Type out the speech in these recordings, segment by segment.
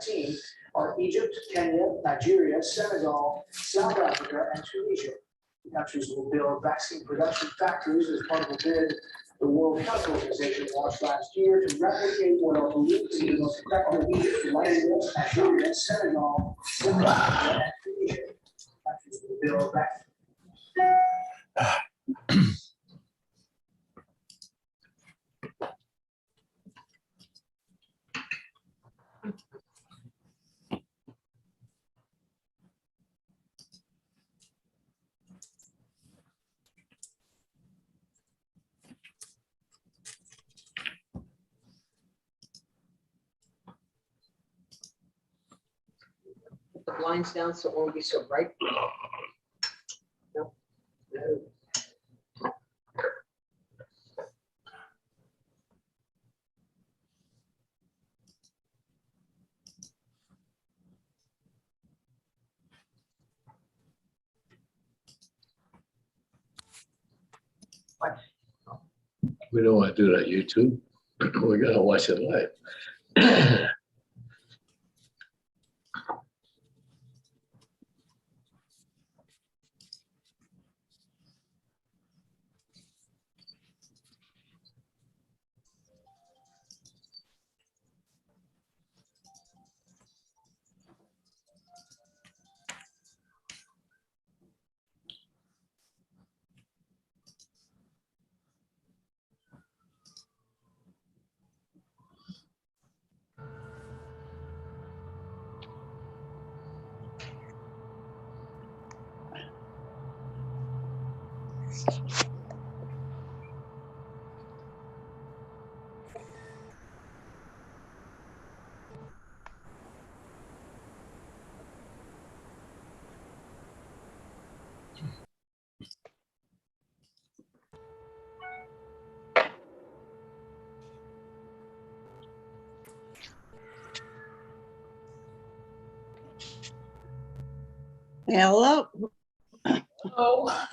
that team are Egypt, Kenya, Nigeria, Senegal, South Africa, and Tunisia. The countries will build vaccine production factories as part of a bid the World Health Organization launched last year to replicate what are believed to be the most effective Nigeria, Senegal, South Africa, and Tunisia. Countries will build vaccine. Put the blinds down so it won't be so bright. Nope. No. We don't want to do it on YouTube. We're gonna watch it live. Hello. Oh.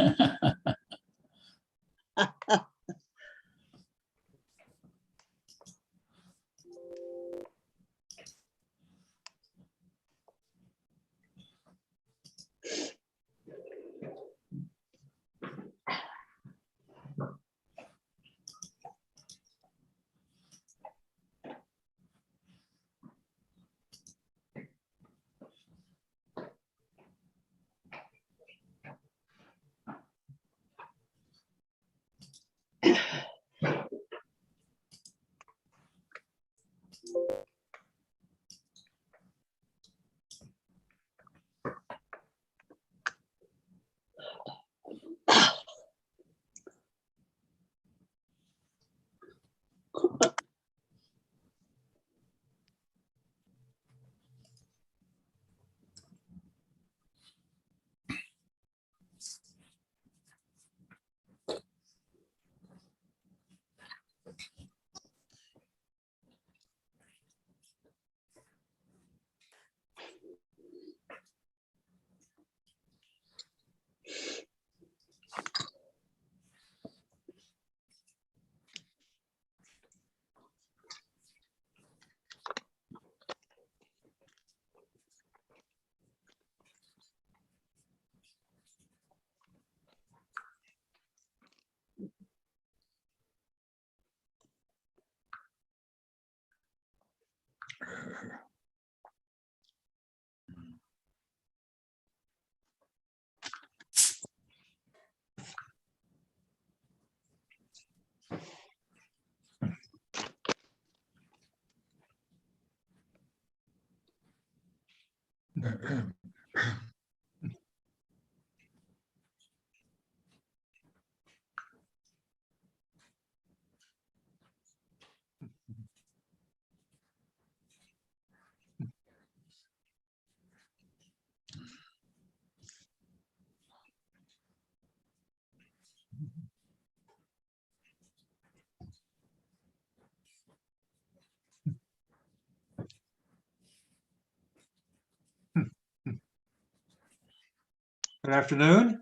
Good afternoon.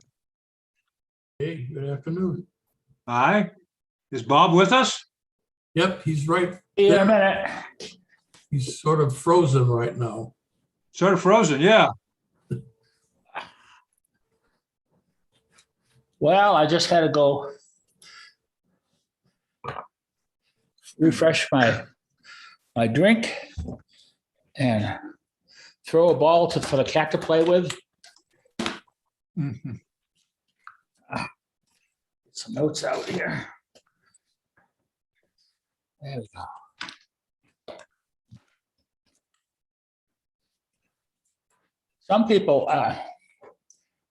Hey, good afternoon. Hi. Is Bob with us? Yep, he's right. Yeah, a there. minute. He's sort of frozen right now. Sort of frozen, yeah. Well, I just had to go refresh my drink and throw a ball for the cat to play with. Mhm. Some notes out here. There we go. Some people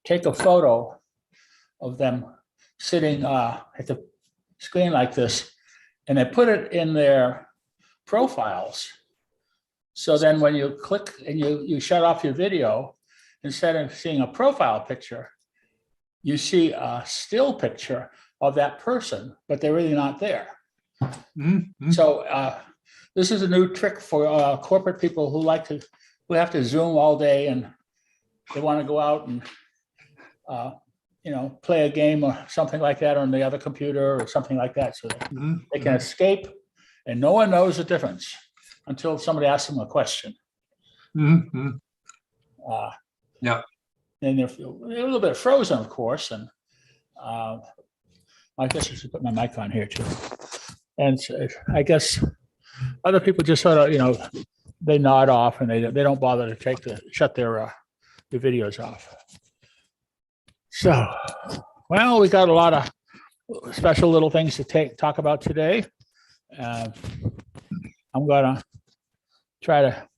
take a photo of them sitting at the screen like this, and they put it in their profiles. So then when you click and you shut off your video, instead of seeing a profile picture, you see a still picture of that person, but they're really not there. Mhm. So this is a new trick for corporate people who have to Zoom all day and they want to go out and play a game or something like that on the other computer or something like that, so Mhm. they can escape, and no one knows the difference until somebody asks them a question. Mhm. Yeah. And they're a little bit frozen, of course, and I guess I should put my mic on here too. And so I guess other people just sort of, they nod off and they don't bother to shut their videos off. So, well, we got a lot of special little things to talk about today. I'm gonna try to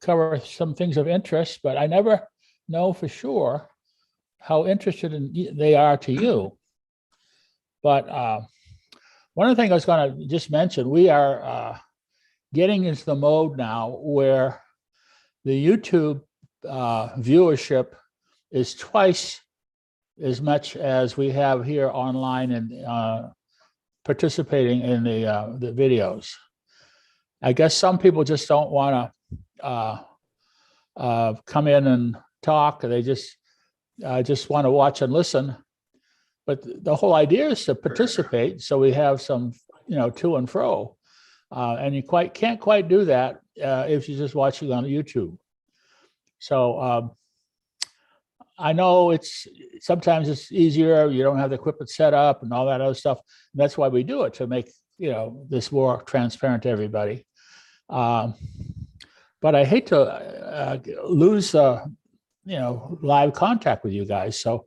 cover some things of interest, but I never know for sure how interested they are to you. But one of the things I was going to just mention, we are getting into the mode now where the YouTube viewership is twice as much as we have here online and participating in the videos. I guess some people just don't want to come in and talk. They just want to watch and listen. But the whole idea is to participate, so we have some, to and fro. And you can't quite do that if you're just watching on YouTube. So I know sometimes it's easier. You don't have the equipment set up and all that other stuff. And that's why we do it, to make this more transparent to everybody. But I hate to lose live contact with you guys. So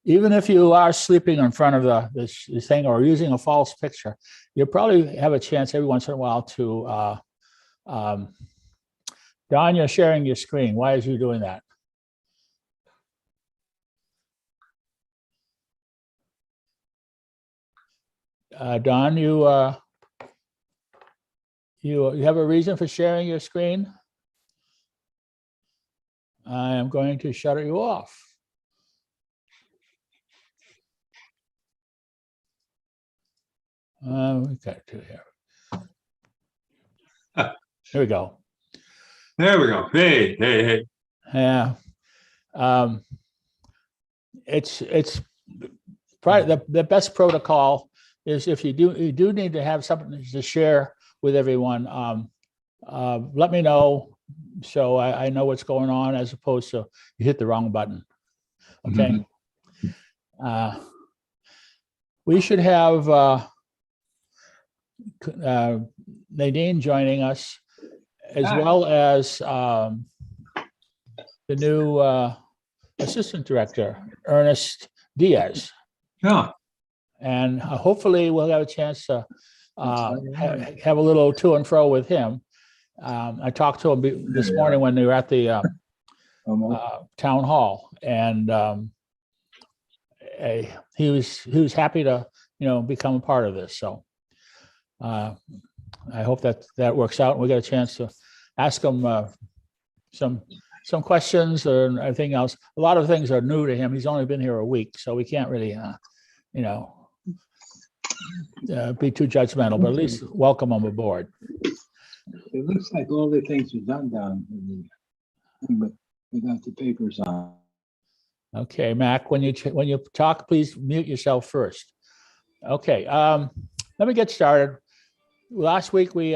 even if you are sleeping in front of this thing or using a false picture, you probably have a chance every once in a while to Don, you're sharing your screen. Why is you doing that? Don, you have a reason for sharing your screen? I am going to shut you off. We got to here. Here we go. There we go. Hey. Yeah. It's probably the best protocol is if you do need to have something to share with everyone, let me know so I know what's going on, as opposed to you hit the wrong button. Okay. We should have Nadine joining us, as well as the new assistant director, Ernest Diaz. Yeah. And hopefully we'll have a chance to have a little to and fro with him. I talked to him this morning when we were at the town hall, and he was happy to become a part of this. So I hope that works out, and we got a chance to ask him some questions or everything else. A lot of things are new to him. He's only been here a week, so we can't really be too judgmental, but at least welcome him aboard. It looks like all the things are done down in the, but without the papers on. Okay, Mac, when you talk, please mute yourself first. Okay, let me get started. Last week we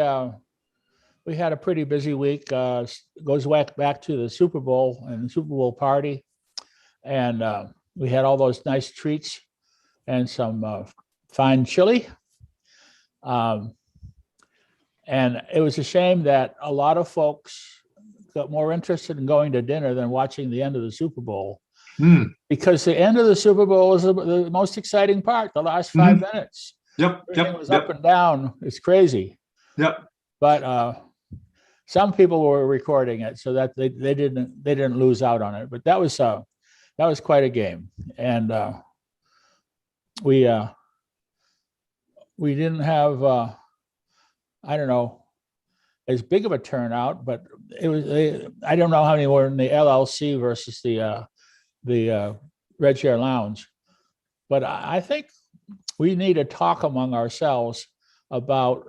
we had a pretty busy week. Goes back to the Super Bowl and the Super Bowl party. And we had all those nice treats and some fine chili. And it was a shame that a lot of folks got more interested in going to dinner than watching the end of the Super Bowl. Because the end of the Super Bowl was the most exciting part, the last 5 minutes. Yep, Everything yep, was yep, up and down. It's crazy. yep. But some people were recording it so that they didn't lose out on it. But that was quite a game, and we didn't have I don't know as big of a turnout, but it was I don't know how many were in the LLC versus the Red Chair Lounge, but I think we need to talk among ourselves about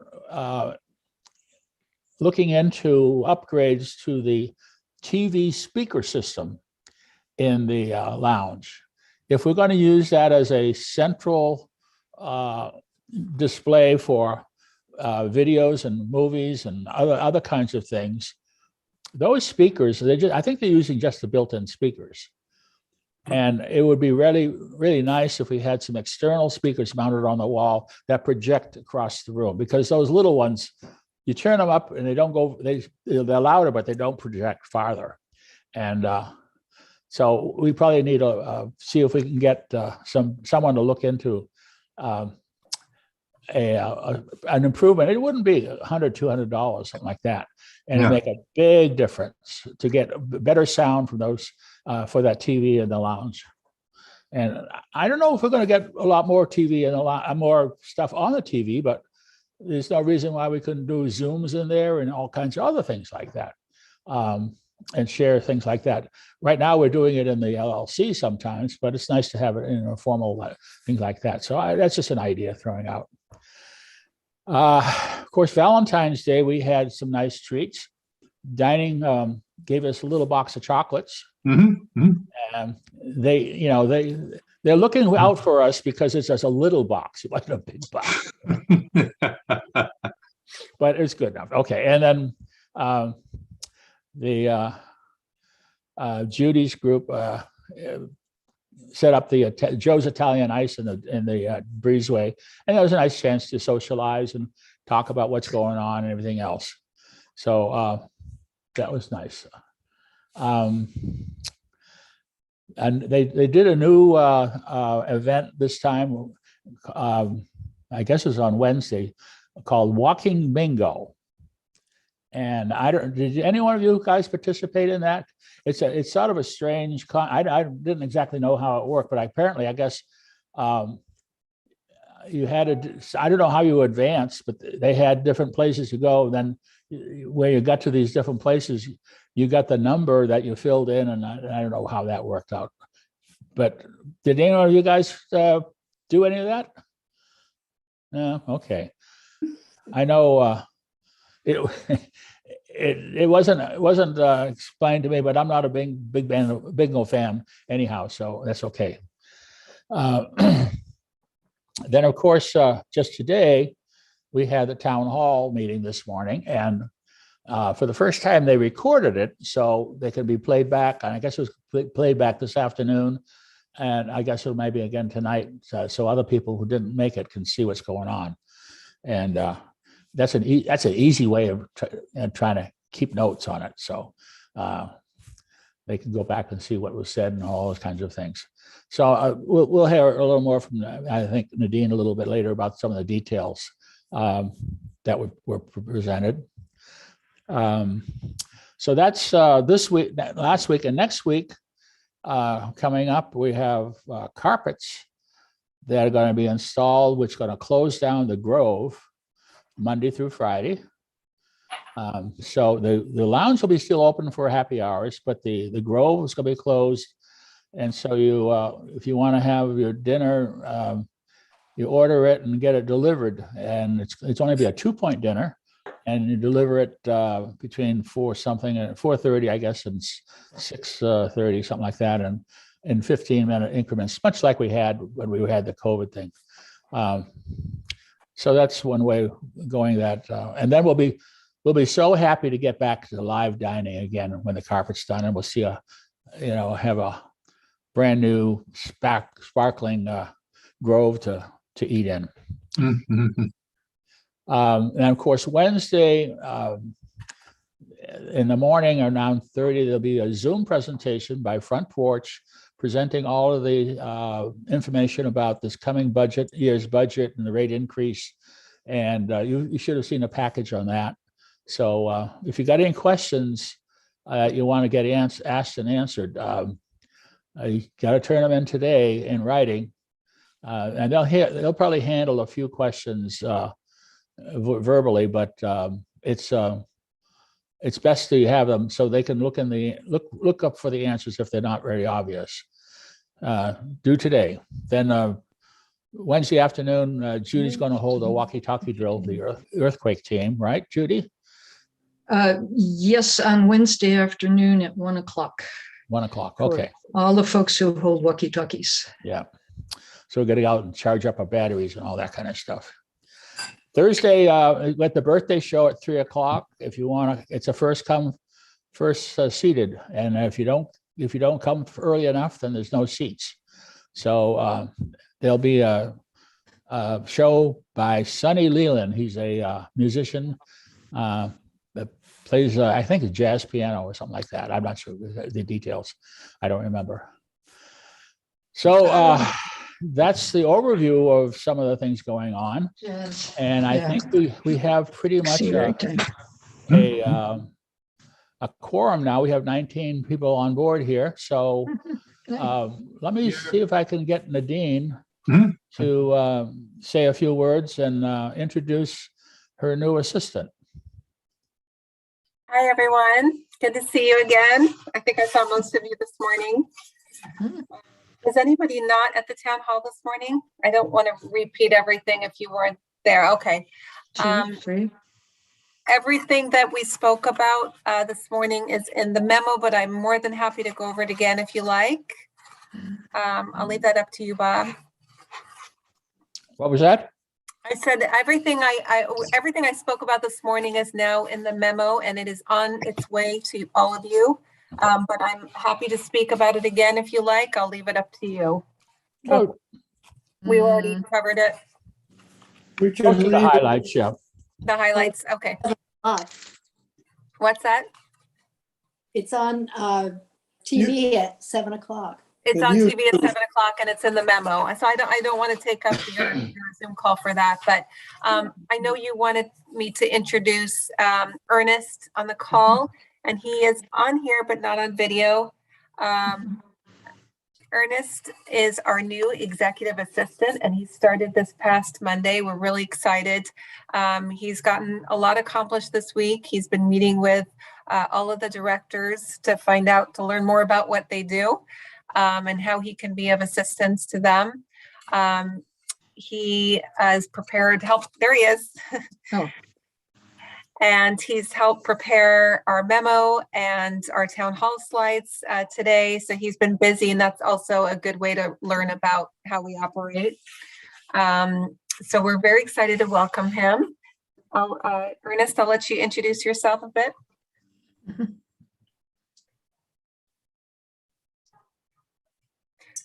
looking into upgrades to the TV speaker system in the lounge. If we're going to use that as a central display for videos and movies and other kinds of things, those speakers, I think they're using just the built-in speakers. And it would be really, really nice if we had some external speakers mounted on the wall that project across the room, because those little ones, you turn them up and they don't go, they're louder, but they don't project farther. And so we probably need to see if we can get someone to look into an improvement. It wouldn't be $100, $200, something like that, and it'd make a big difference to get better sound from those for that TV in the lounge. And I don't know if we're going to get a lot more TV and a lot more stuff on the TV, but there's no reason why we couldn't do Zooms in there and all kinds of other things like that, and share things like that. Right now, we're doing it in the LLC sometimes, but it's nice to have it in a formal things like that. So that's just an idea throwing out. Of course, Valentine's Day, we had some nice treats. Dining gave us a little box of chocolates. And they're looking out for us because it's just a little box. It wasn't a big box. But it's good enough. Okay. And then the Judy's group set up the Joe's Italian Ice in the breezeway, and it was a nice chance to socialize and talk about what's going on and everything else. So that was nice. And they did a new event this time. I guess it was on Wednesday, called Walking Bingo. And did any one of you guys participate in that? It's sort of a strange I didn't exactly know how it worked, but apparently I guess you had I don't know how you advance, but they had different places to go. Then where you got to these different places, you got the number that you filled in, and I don't know how that worked out. But did any of you guys do any of that? No, okay. I know it wasn't explained to me, but I'm not a big bingo fan anyhow, so that's okay. Then of course, just today we had the town hall meeting this morning, and for the first time they recorded it so they could be played back. And I guess it was played back this afternoon, and I guess it may be again tonight, so other people who didn't make it can see what's going on. And that's an easy way of trying to keep notes on it, so they can go back and see what was said and all those kinds of things. So we'll hear a little more from, I think, Nadine a little bit later about some of the details that were presented. So that's this week, last week, and next week coming up, we have carpets that are going to be installed, which are going to close down the Grove Monday through Friday. So the lounge will be still open for happy hours, but the Grove is going to be closed. And so if you want to have your dinner, you order it and get it delivered, and it's only be a 2-point dinner, and you deliver it between 4:30, I guess, and 6:30, something like that, and in 15-minute increments, much like we had when we had the COVID thing. So that's one way going that, and then we'll be we'll be so happy to get back to live dining again when the carpet's done, and we'll see have a brand new sparkling grove to eat in. Mhm. And of course, Wednesday in the morning around 9:30, there'll be a Zoom presentation by Front Porch presenting all of the information about this coming year's budget and the rate increase. And you should have seen a package on that. So if you got any questions you want to get asked and answered, you got to turn them in today in writing. And they'll probably handle a few questions verbally, but it's best to have them so they can look up for the answers if they're not very obvious. Do today. Then Wednesday afternoon, Judy's going to hold a walkie-talkie drill with the earthquake team, right, Judy? Yes, on Wednesday afternoon at 1 o'clock. 1 o'clock. for Okay. All the folks who hold walkie-talkies. Yeah. So we're going to go out and charge up our batteries and all that kind of stuff. Thursday, at the birthday show at 3 o'clock. If you want to, it's a first come, first seated. And if you don't come early enough, then there's no seats. So there'll be a show by Sonny Leland. He's a musician that plays, I think, a jazz piano or something like that. I'm not sure the details. I don't remember. So that's the overview of some of the things going on. Yes. And I think we have pretty much See right there. a quorum now. We have 19 people on board here. So let me see if I can get Nadine Mhm. to say a few words and introduce her new assistant. Hi, everyone. Good to see you again. I think I saw most of you this morning. Mhm. Was anybody not at the town hall this morning? I don't want to repeat everything if you weren't there. Okay. 2, 3. Everything that we spoke about this morning is in the memo, but I'm more than happy to go over it again if you like. I'll leave that up to you, Bob. What was that? I said everything everything I spoke about this morning is now in the memo and it is on its way to all of you. But I'm happy to speak about it again if you like. I'll leave it up to you. Oh, We already covered it. We go can to the read it. highlights, yeah. The highlights. Okay. Live. What's that? It's on TV at 7 o'clock. It's Can on you- TV at 7 o'clock and it's in the memo. So I don't want to take up your Zoom call for that, but I know you wanted me to introduce Ernest on the call and he is on here, but not on video. Ernest is our new executive assistant and he started this past Monday. We're really excited. He's gotten a lot accomplished this week. He's been meeting with all of the directors to learn more about what they do and how he can be of assistance to them. He has prepared help. There he is. Oh. And he's helped prepare our memo and our town hall slides today. So he's been busy and that's also a good way to learn about how we operate. So we're very excited to welcome him. Ernest, I'll let you introduce yourself a bit.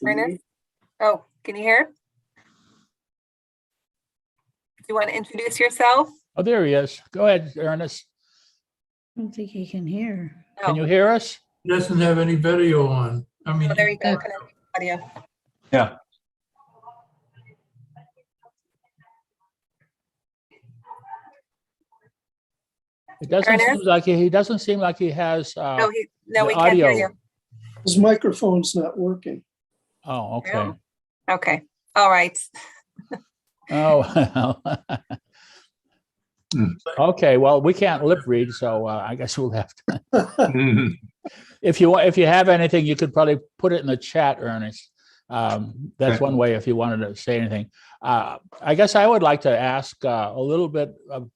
Ernest? Oh, can you hear? Do you want to introduce yourself? Oh, there he is. Go ahead, Ernest. I don't think he can hear. Can you hear us? He doesn't have any video on. I mean, Oh, there you go. Oh. Connect audio. Yeah. It doesn't seem Ernest? like he doesn't seem like he has. No, the we can't hear audio. you. His microphone's not working. Oh, okay. Okay. All right. Oh, well. Okay, well, we can't lip read, so I guess we'll have to. Mhm. If you have anything, you could probably put it in the chat, Ernest. That's Okay. one way if you wanted to say anything. I guess I would like to ask a little bit of,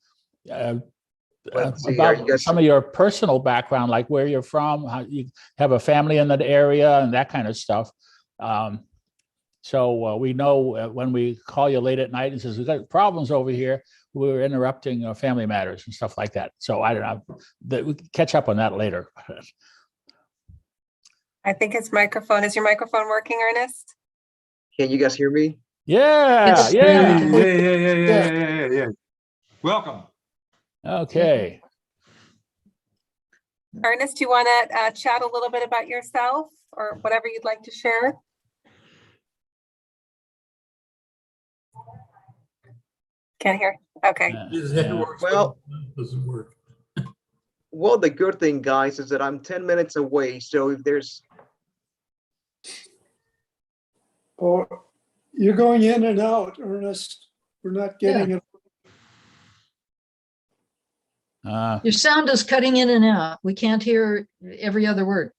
Let's see, I about guess- some of your personal background, like where you're from, how you have a family in that area and that kind of stuff. So we know when we call you late at night and says, we've got problems over here, we were interrupting family matters and stuff like that. So I don't know, we can catch up on that later. I think his microphone, is your microphone working, Ernest? Can you guys hear me? Yeah, Yes. yeah. Yeah. Welcome. Okay. Ernest, do you want to chat a little bit about yourself or whatever you'd like to share? Can't hear. Okay. His head Yeah. works, Well- but it doesn't work. Well, the good thing, guys, is that I'm 10 minutes away. So if there's, Or you're going in and out, Ernest. We're not getting it. Your sound is cutting in and out. We can't hear every other word.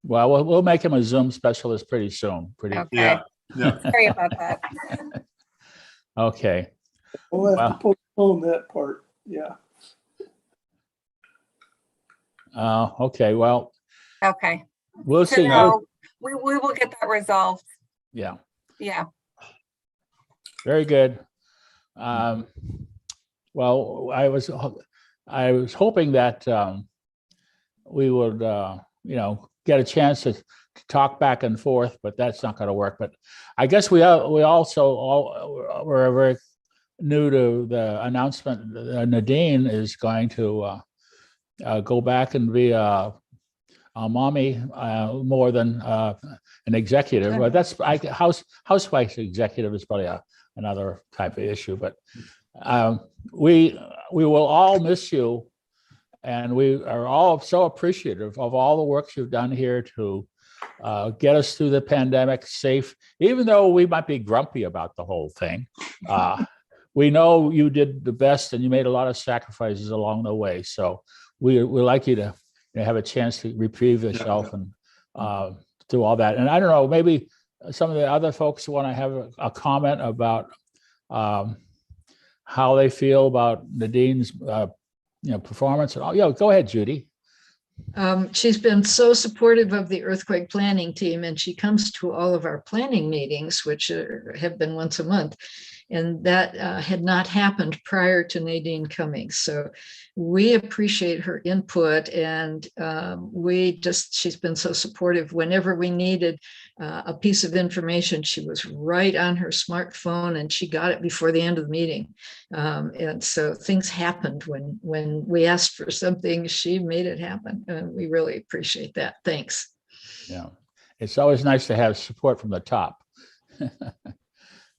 Well, we'll make him a Zoom specialist pretty soon. Okay. Yeah. Yeah. Sorry about that. Okay. We'll have to Wow. postpone that part. Yeah. Okay. Well, Okay. we'll So see. now we will get that resolved. Yeah. Yeah. Very good. Well, I was hoping that we would, get a chance to talk back and forth, but that's not going to work. But I guess we also all were very new to the announcement. Nadine is going to go back and be a mommy more than an executive. But that's housewife executive is probably another type of issue. But we will all miss you, and we are all so appreciative of all the work you've done here to get us through the pandemic safe. Even though we might be grumpy about the whole thing, we know you did the best, and you made a lot of sacrifices along the way. So we like you to have a chance to reprieve yourself and do all that. And I don't know, maybe some of the other folks want to have a comment about how they feel about Nadine's performance. And yeah, go ahead, Judy. She's been so supportive of the earthquake planning team, and she comes to all of our planning meetings, which have been once a month. And that had not happened prior to Nadine coming. So we appreciate her input, and she's been so supportive. Whenever we needed a piece of information, she was right on her smartphone, and she got it before the end of the meeting. And so things happened when we asked for something, she made it happen. And we really appreciate that. Thanks. Yeah, it's always nice to have support from the top.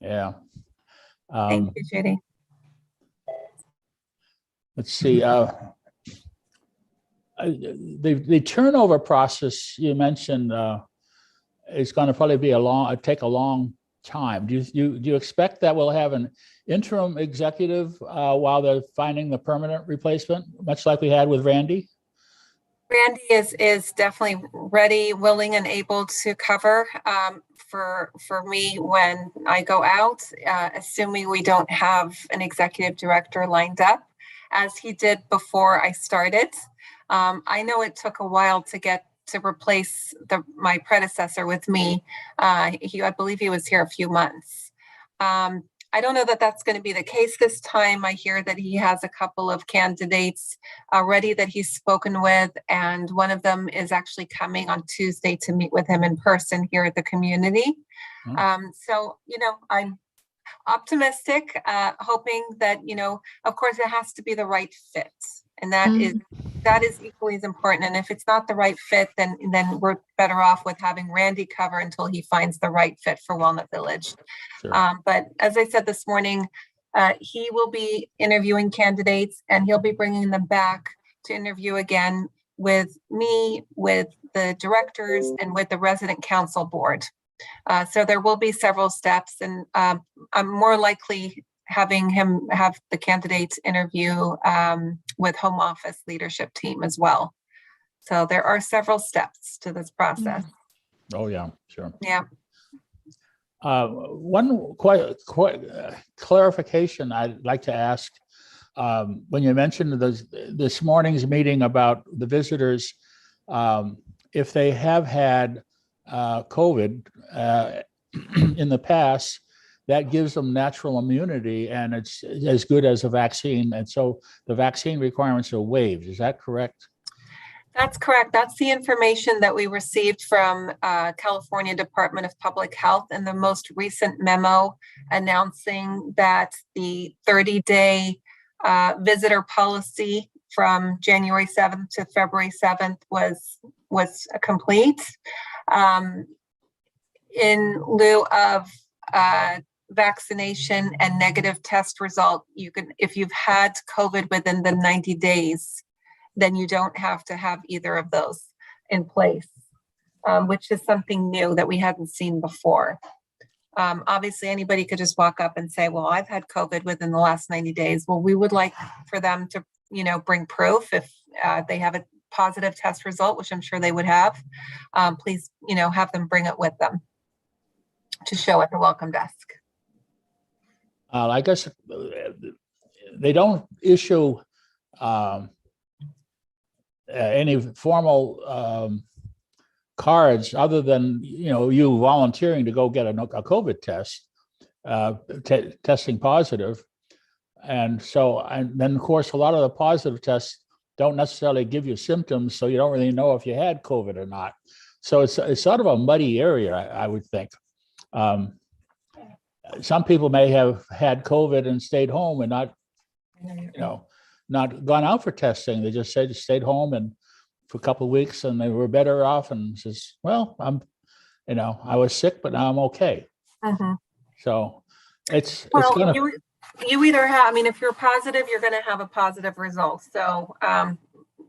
Yeah. Thank you, Judy. Let's see. The turnover process you mentioned is going to probably be take a long time. Do you expect that we'll have an interim executive while they're finding the permanent replacement, much like we had with Randy? Randy is definitely ready, willing, and able to cover for me when I go out, assuming we don't have an executive director lined up, as he did before I started. I know it took a while to replace my predecessor with me. I believe he was here a few months. I don't know that that's going to be the case this time. I hear that he has a couple of candidates already that he's spoken with, and one of them is actually coming on Tuesday to meet with him in person here at the community. So, I'm optimistic, hoping that, of course, it has to be the right fit. And that is equally as important. And if it's not the right fit, then we're better off with having Randy cover until he finds the right fit for Walnut Village. Sure. But as I said this morning, he will be interviewing candidates, and he'll be bringing them back to interview again with me, with the directors, and with the resident council board. So there will be several steps, and I'm more likely having him have the candidates interview with home office leadership team as well. So there are several steps to this process. Oh, yeah, sure. Yeah. One clarification I'd like to ask. When you mentioned this morning's meeting about the visitors, if they have had COVID in the past, that gives them natural immunity, and it's as good as a vaccine. And so the vaccine requirements are waived. Is that correct? That's correct. That's the information that we received from California Department of Public Health in the most recent memo announcing that the 30-day visitor policy from January 7th to February 7th was complete. In lieu of vaccination and negative test result, you can, if you've had COVID within the 90 days, then you don't have to have either of those in place, which is something new that we hadn't seen before. Obviously, anybody could just walk up and say, well, I've had COVID within the last 90 days. Well, we would like for them to, bring proof if they have a positive test result, which I'm sure they would have. Please, have them bring it with them to show at the welcome desk. I guess they don't issue any formal cards other than, you volunteering to go get a COVID test, testing positive. And then of course, a lot of the positive tests don't necessarily give you symptoms, so you don't really know if you had COVID or not. So it's sort of a muddy area, I would think. Some people may have had COVID and stayed home and not gone out for testing. They just stayed home and for a couple of weeks, and they were better off, and says, well, I was sick, but now I'm okay. Mm-hmm. So it's gonna, you either have, if you're positive, you're going to have a positive result. So,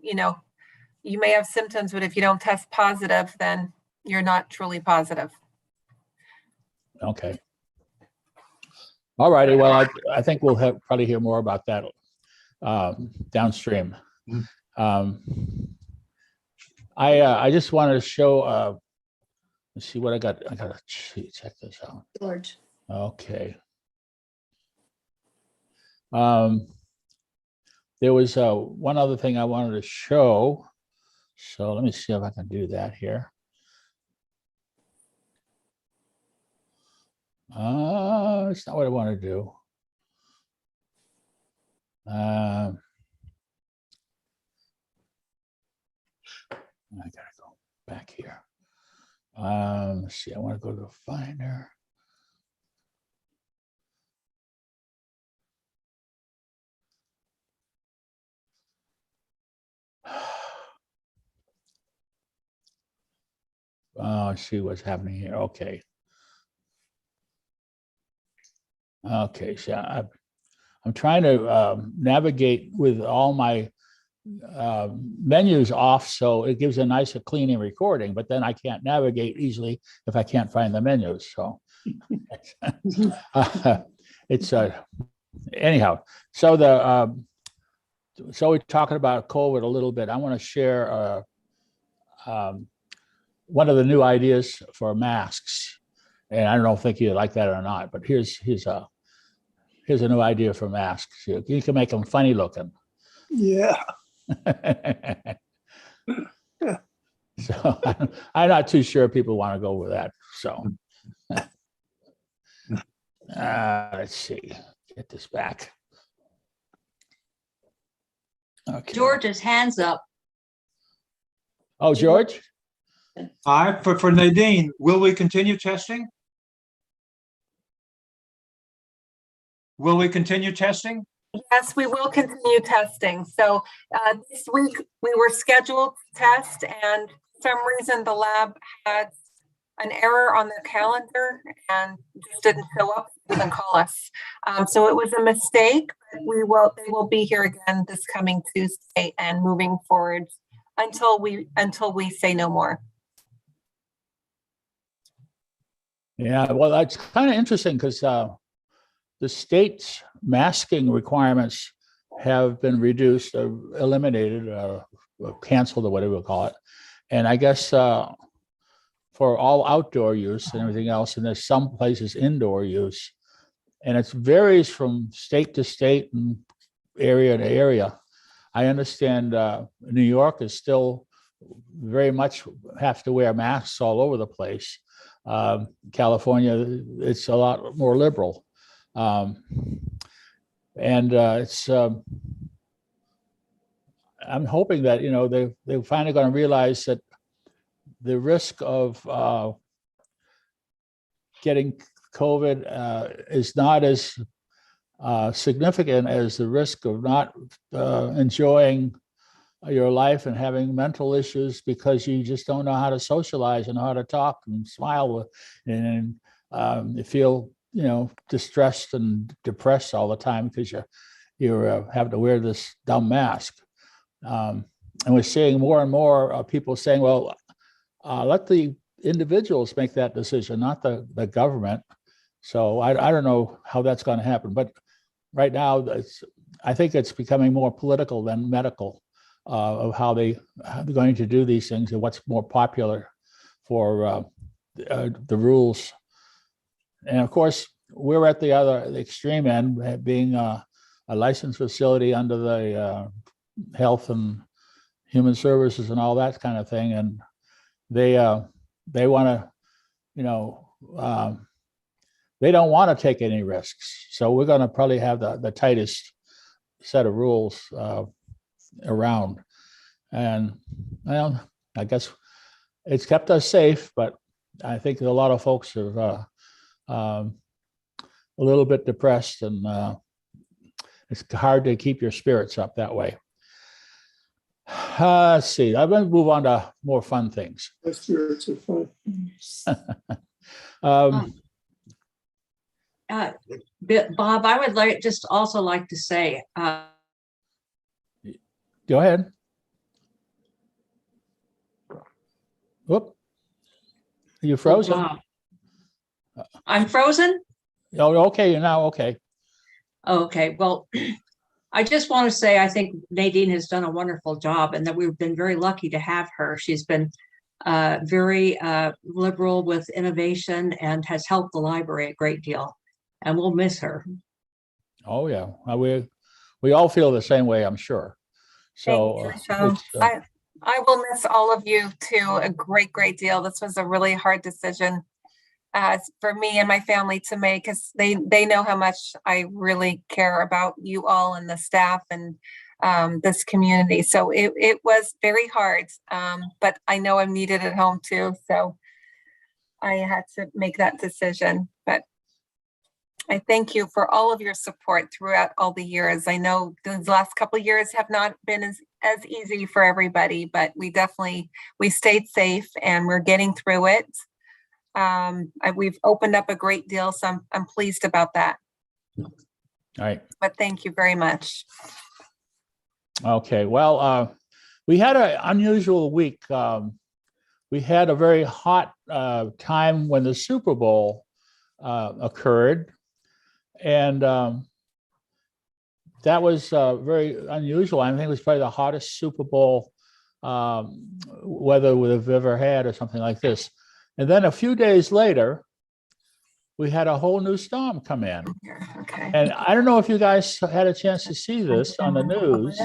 you may have symptoms, but if you don't test positive, then you're not truly positive. Okay. All righty. Well, I think we'll probably hear more about that downstream. I just wanted to show, let's see what I got. I got to check this out. George. Okay. There was one other thing I wanted to show. So let me see if I can do that here. It's not what I want to do. I gotta go back here. Let's see, I want to go to the Finder. Let's see what's happening here. Okay. Okay, so I'm trying to navigate with all my menus off, so it gives a nice clean recording, but then I can't navigate easily if I can't find the menus. So it's anyhow. So so we're talking about COVID a little bit. I want to share one of the new ideas for masks, and I don't think you like that or not, but here's a new idea for masks. You can make them funny looking. Yeah. So I'm not too sure people want to go with that. So let's see, get this back. Okay. George's hands up. Oh, George? Hi, for Nadine, will we continue testing? Will we continue testing? Yes, we will continue testing. So this week we were scheduled to test, and for some reason the lab had an error on their calendar and just didn't show up and call us. So it was a mistake. They will be here again this coming Tuesday and moving forward until we say no more. Yeah, well, that's kind of interesting because the state's masking requirements have been reduced or eliminated or canceled or whatever we'll call it. And I guess for all outdoor use and everything else, and there's some places indoor use. And it varies from state to state and area to area. I understand New York is still very much have to wear masks all over the place. California, it's a lot more liberal. I'm hoping that, they're finally going to realize that the risk of getting COVID is not as significant as the risk of not enjoying your life and having mental issues because you just don't know how to socialize and how to talk and smile with, and you feel, distressed and depressed all the time because you're having to wear this dumb mask. And we're seeing more and more people saying, well, let the individuals make that decision, not the government. So I don't know how that's going to happen. But right now, I think it's becoming more political than medical of how they're going to do these things and what's more popular for the rules. And of course, we're at the extreme end, being a licensed facility under the Health and Human Services and all that kind of thing. And they want to, they don't want to take any risks. So we're going to probably have the tightest set of rules around. And well, I guess it's kept us safe, but I think a lot of folks are a little bit depressed, and it's hard to keep your spirits up that way. Let's see, I'm going to move on to more fun things. Spirits are fun. Bob, I would also like to say, go ahead. Whoop. Are you frozen? Bob. I'm frozen? Oh, okay, you're now okay. Okay, well, I just want to say I think Nadine has done a wonderful job and that we've been very lucky to have her. She's been very liberal with innovation and has helped the library a great deal. And we'll miss her. Oh, yeah. We all feel the same way, I'm sure. So I will miss all of you too a great deal. This was a really hard decision for me and my family to make, because they know how much I really care about you all and the staff and this community. So it was very hard, but I know I'm needed at home too. So I had to make that decision. But I thank you for all of your support throughout all the years. I know these last couple of years have not been as easy for everybody, but we stayed safe and we're getting through it. We've opened up a great deal, so I'm pleased about that. All right. But thank you very much. Okay, well, we had an unusual week. We had a very hot time when the Super Bowl occurred. And that was very unusual. I think it was probably the hottest Super Bowl weather we've ever had or something like this. And then a few days later, we had a whole new storm come in. Okay. And I don't know if you guys had a chance to see this on the news,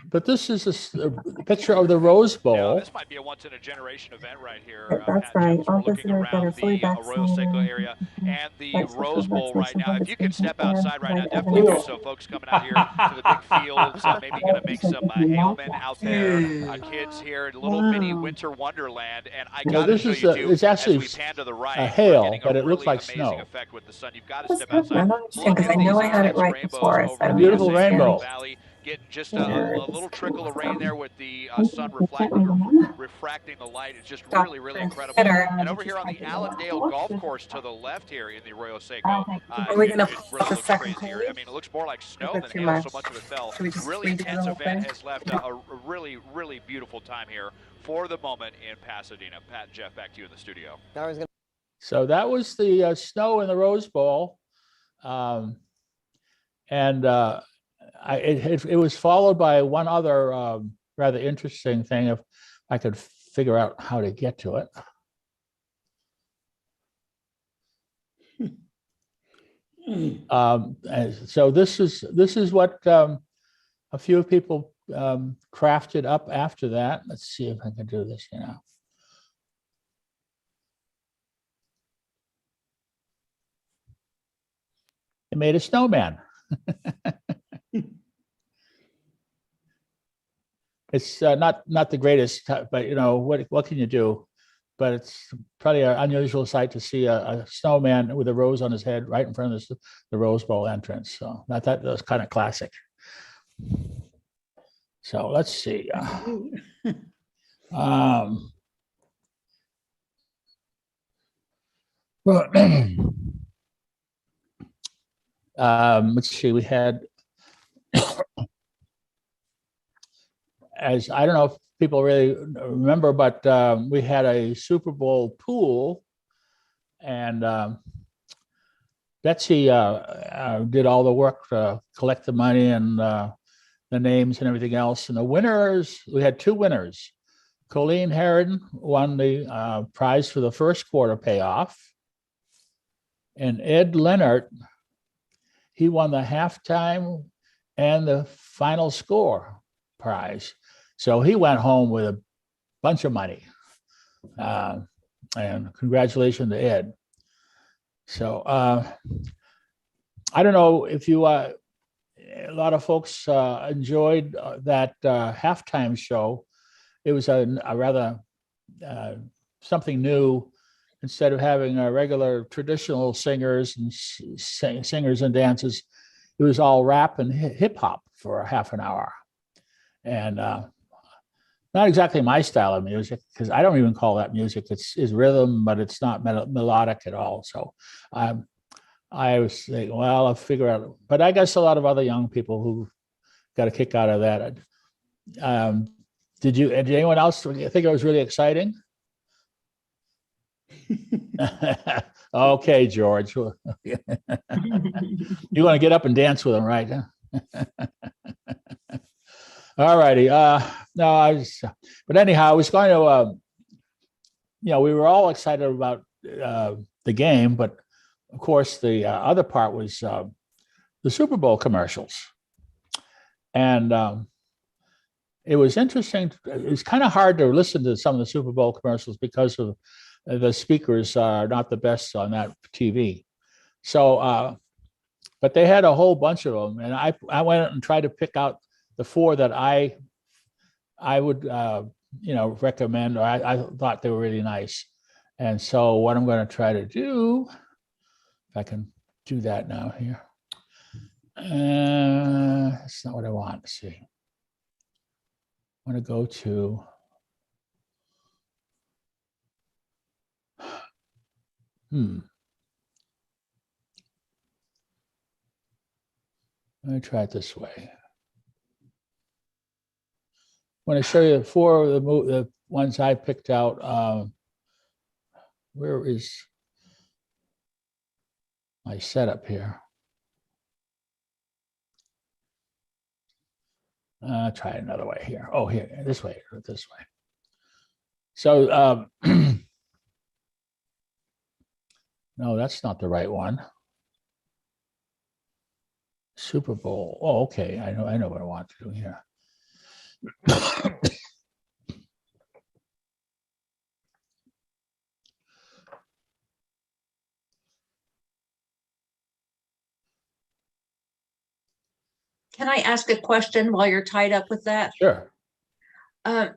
but this is a picture of the Rose Bowl. This might be a once-in-a-generation event right here. That's right. We're All looking visitors that are around fully the Arroyo Seco vaccinated. area and the That's Rose Bowl right vaccination now. If you can registration step outside right now, and definitely do evidence. so. Folks coming out here to the big fields, maybe going to make some ailment out there. Kids here, a little mini winter wonderland. And I Well, got to this show is you, a- too, it's actually as we pan to the right, a we're hail, getting but a it looks really like amazing snow. effect with the sun. You've got to What's step happening? outside. I'm not understanding, because I know I had it right before. So Over the Beautiful San rainbow. Valley, getting just a Yeah, little it's trickle of rain there with the sun refracting the light. It's just Stop really, really trying to incredible. hit her. And over here on the Allendale Golf Course to the left here in the Arroyo Seco, Are we gonna it pause really the looks second crazy here. page? I mean, it looks more like snow Is than it too hail, much? so much of it fell. Should we just Really redo the intense whole event thing? has left a really, really beautiful time here for the moment in Pasadena. Pat and Jeff, back to you in the studio. So that was the snow in the Rose Bowl. It was followed by one other rather interesting thing, if I could figure out how to get to it. So this is what a few people crafted up after that. Let's see if I can do this, made a snowman. It's not the greatest, but what can you do? But it's probably an unusual sight to see a snowman with a rose on his head right in front of the Rose Bowl entrance. So I thought that was kind of classic. So let's see. Let's see. We had, as I don't know if people really remember, but we had a Super Bowl pool, and Betsy did all the work to collect the money and the names and everything else. And the winners, we had 2 winners. Colleen Heron won the prize for the first quarter payoff. And Ed Leonard, he won the halftime and the final score prize. So he went home with a bunch of money. And congratulations to Ed. So I don't know if you, a lot of folks enjoyed that halftime show. It was a rather something new. Instead of having regular traditional singers and singers and dances, it was all rap and hip hop for a half an hour. And not exactly my style of music, because I don't even call that music. It's rhythm, but it's not melodic at all. So I was thinking, well, I'll figure out. But I guess a lot of other young people who got a kick out of that. Did anyone else think it was really exciting? Okay, George. You want to get up and dance with them, right? All righty. But anyhow, I was going to, we were all excited about the game, but of course the other part was the Super Bowl commercials. And it was interesting. It was kind of hard to listen to some of the Super Bowl commercials because of the speakers are not the best on that TV. So, but they had a whole bunch of them, and I went and tried to pick out the 4 that I would recommend, or I thought they were really nice. And so what I'm going to try to do, if I can do that now here. That's not what I want to see. I want to go to Let me try it this way. I want to show you 4 of the ones I picked out. Where is my setup here? Try it another way here. Oh, here, this way. So, no, that's not the right one. Super Bowl. Oh, okay. I know what I want to do here. Can I ask a question while you're tied up with that? Sure. In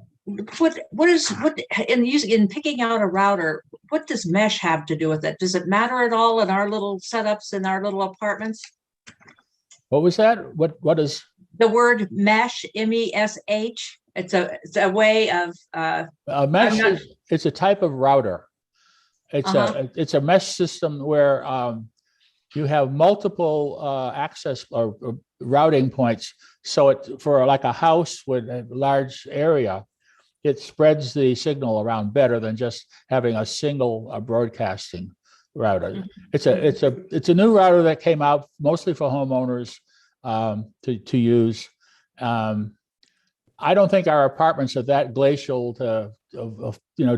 picking out a router, what does mesh have to do with it? Does it matter at all in our little setups in our little apartments? What was that? What is the word mesh? MESH. It's a way of mesh. It's a type of router. It's a mesh system where you have multiple access or routing points. So it for like a house with a large area, it spreads the signal around better than just having a single broadcasting router. It's a new router that came out mostly for homeowners to use. I don't think our apartments are that glacial to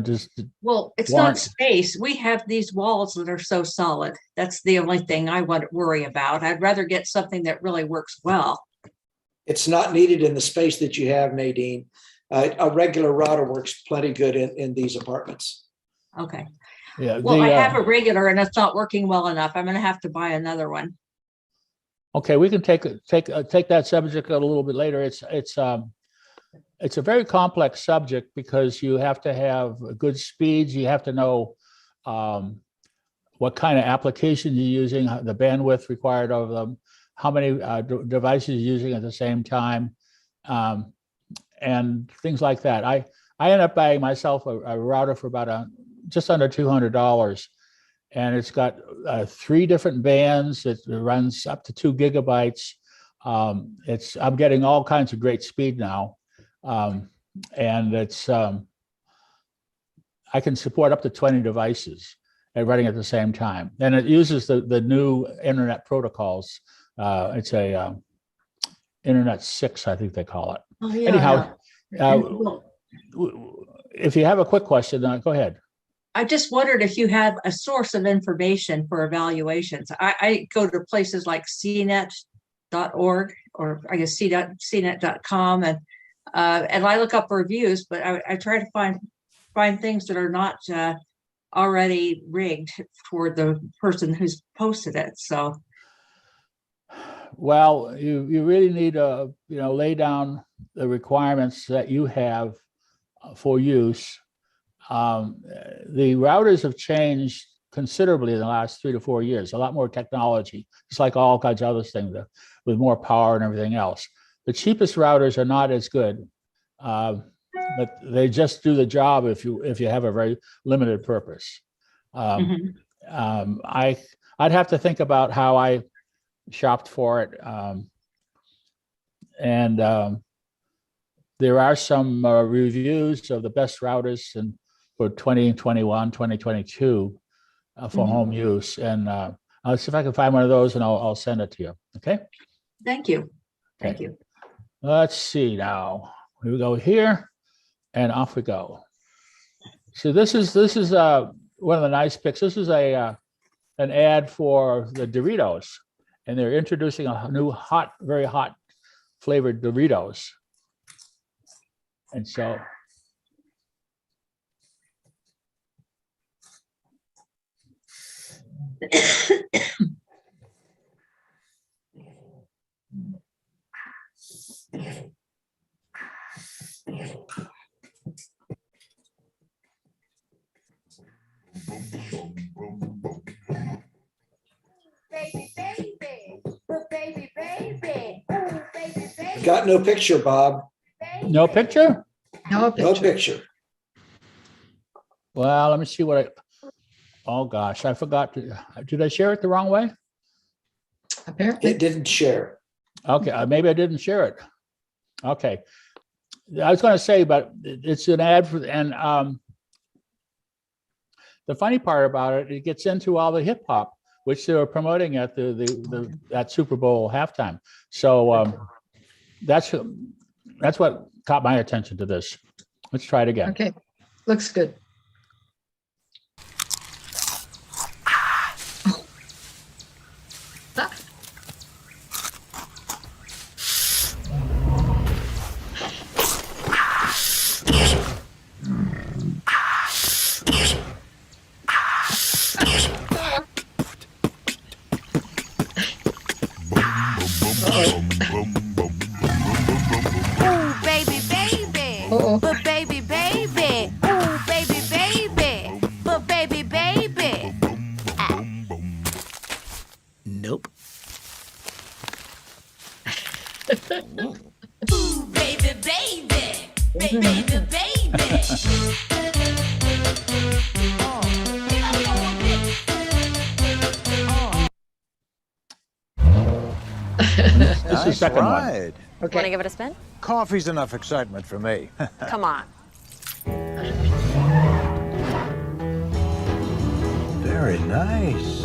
just. Well, it's not space. We have these walls that are so solid. That's the only thing I worry about. I'd rather get something that really works well. It's not needed in the space that you have, Nadine. A regular router works plenty good in these apartments. Okay. Yeah. Well, I have a regular and it's not working well enough. I'm going to have to buy another one. Okay, we can take that subject a little bit later. It's a very complex subject because you have to have good speeds. You have to know what kind of application you're using, the bandwidth required of them, how many devices you're using at the same time, and things like that. I ended up buying myself a router for about just under $200. And it's got 3 different bands. It runs up to 2 gigabytes. I'm getting all kinds of great speed now. And it's, I can support up to 20 devices and running at the same time. And it uses the new internet protocols. It's a Internet 6, I think they call it. Oh, yeah. Anyhow, Well, if you have a quick question, go ahead. I just wondered if you have a source of information for evaluations. I go to places like cnet.org, or I guess cnet.com, and I look up reviews, but I try to find things that are not already rigged for the person who's posted it. So, well, you really need to lay down the requirements that you have for use. The routers have changed considerably in the last 3 to 4 years. A lot more technology, just like all kinds of other things with more power and everything else. The cheapest routers are not as good, but they just do the job if you have a very limited purpose. I'd have to think about how I shopped for it, and there are some reviews of the best routers for 2021, 2022 for home use, and I'll see if I can find one of those, and I'll send it to you. Okay. thank you. Thank Okay. you. Let's see now. We go here, and off we go. So this is one of the nice pics. This is an ad for the Doritos, and they're introducing a new very hot flavored Doritos. And so Got no picture, Bob. no picture? No No picture. picture. Well, let me see oh gosh, I forgot did I share it the wrong way? Apparently. It didn't share. Okay, maybe I didn't share it. Okay. I was going to say, but it's an ad for, and the funny part about it, it gets into all the hip hop, which they were promoting at that Super Bowl halftime. So that's what caught my attention to this. Let's try it again. Okay, looks good. Uh-oh. But baby, baby, ooh, baby, baby, but baby, baby. Nope. Ooh, baby, baby, baby, baby. This is the second one. ride. Okay. Want to give it a spin? Coffee's enough excitement for me. Come on. Very nice.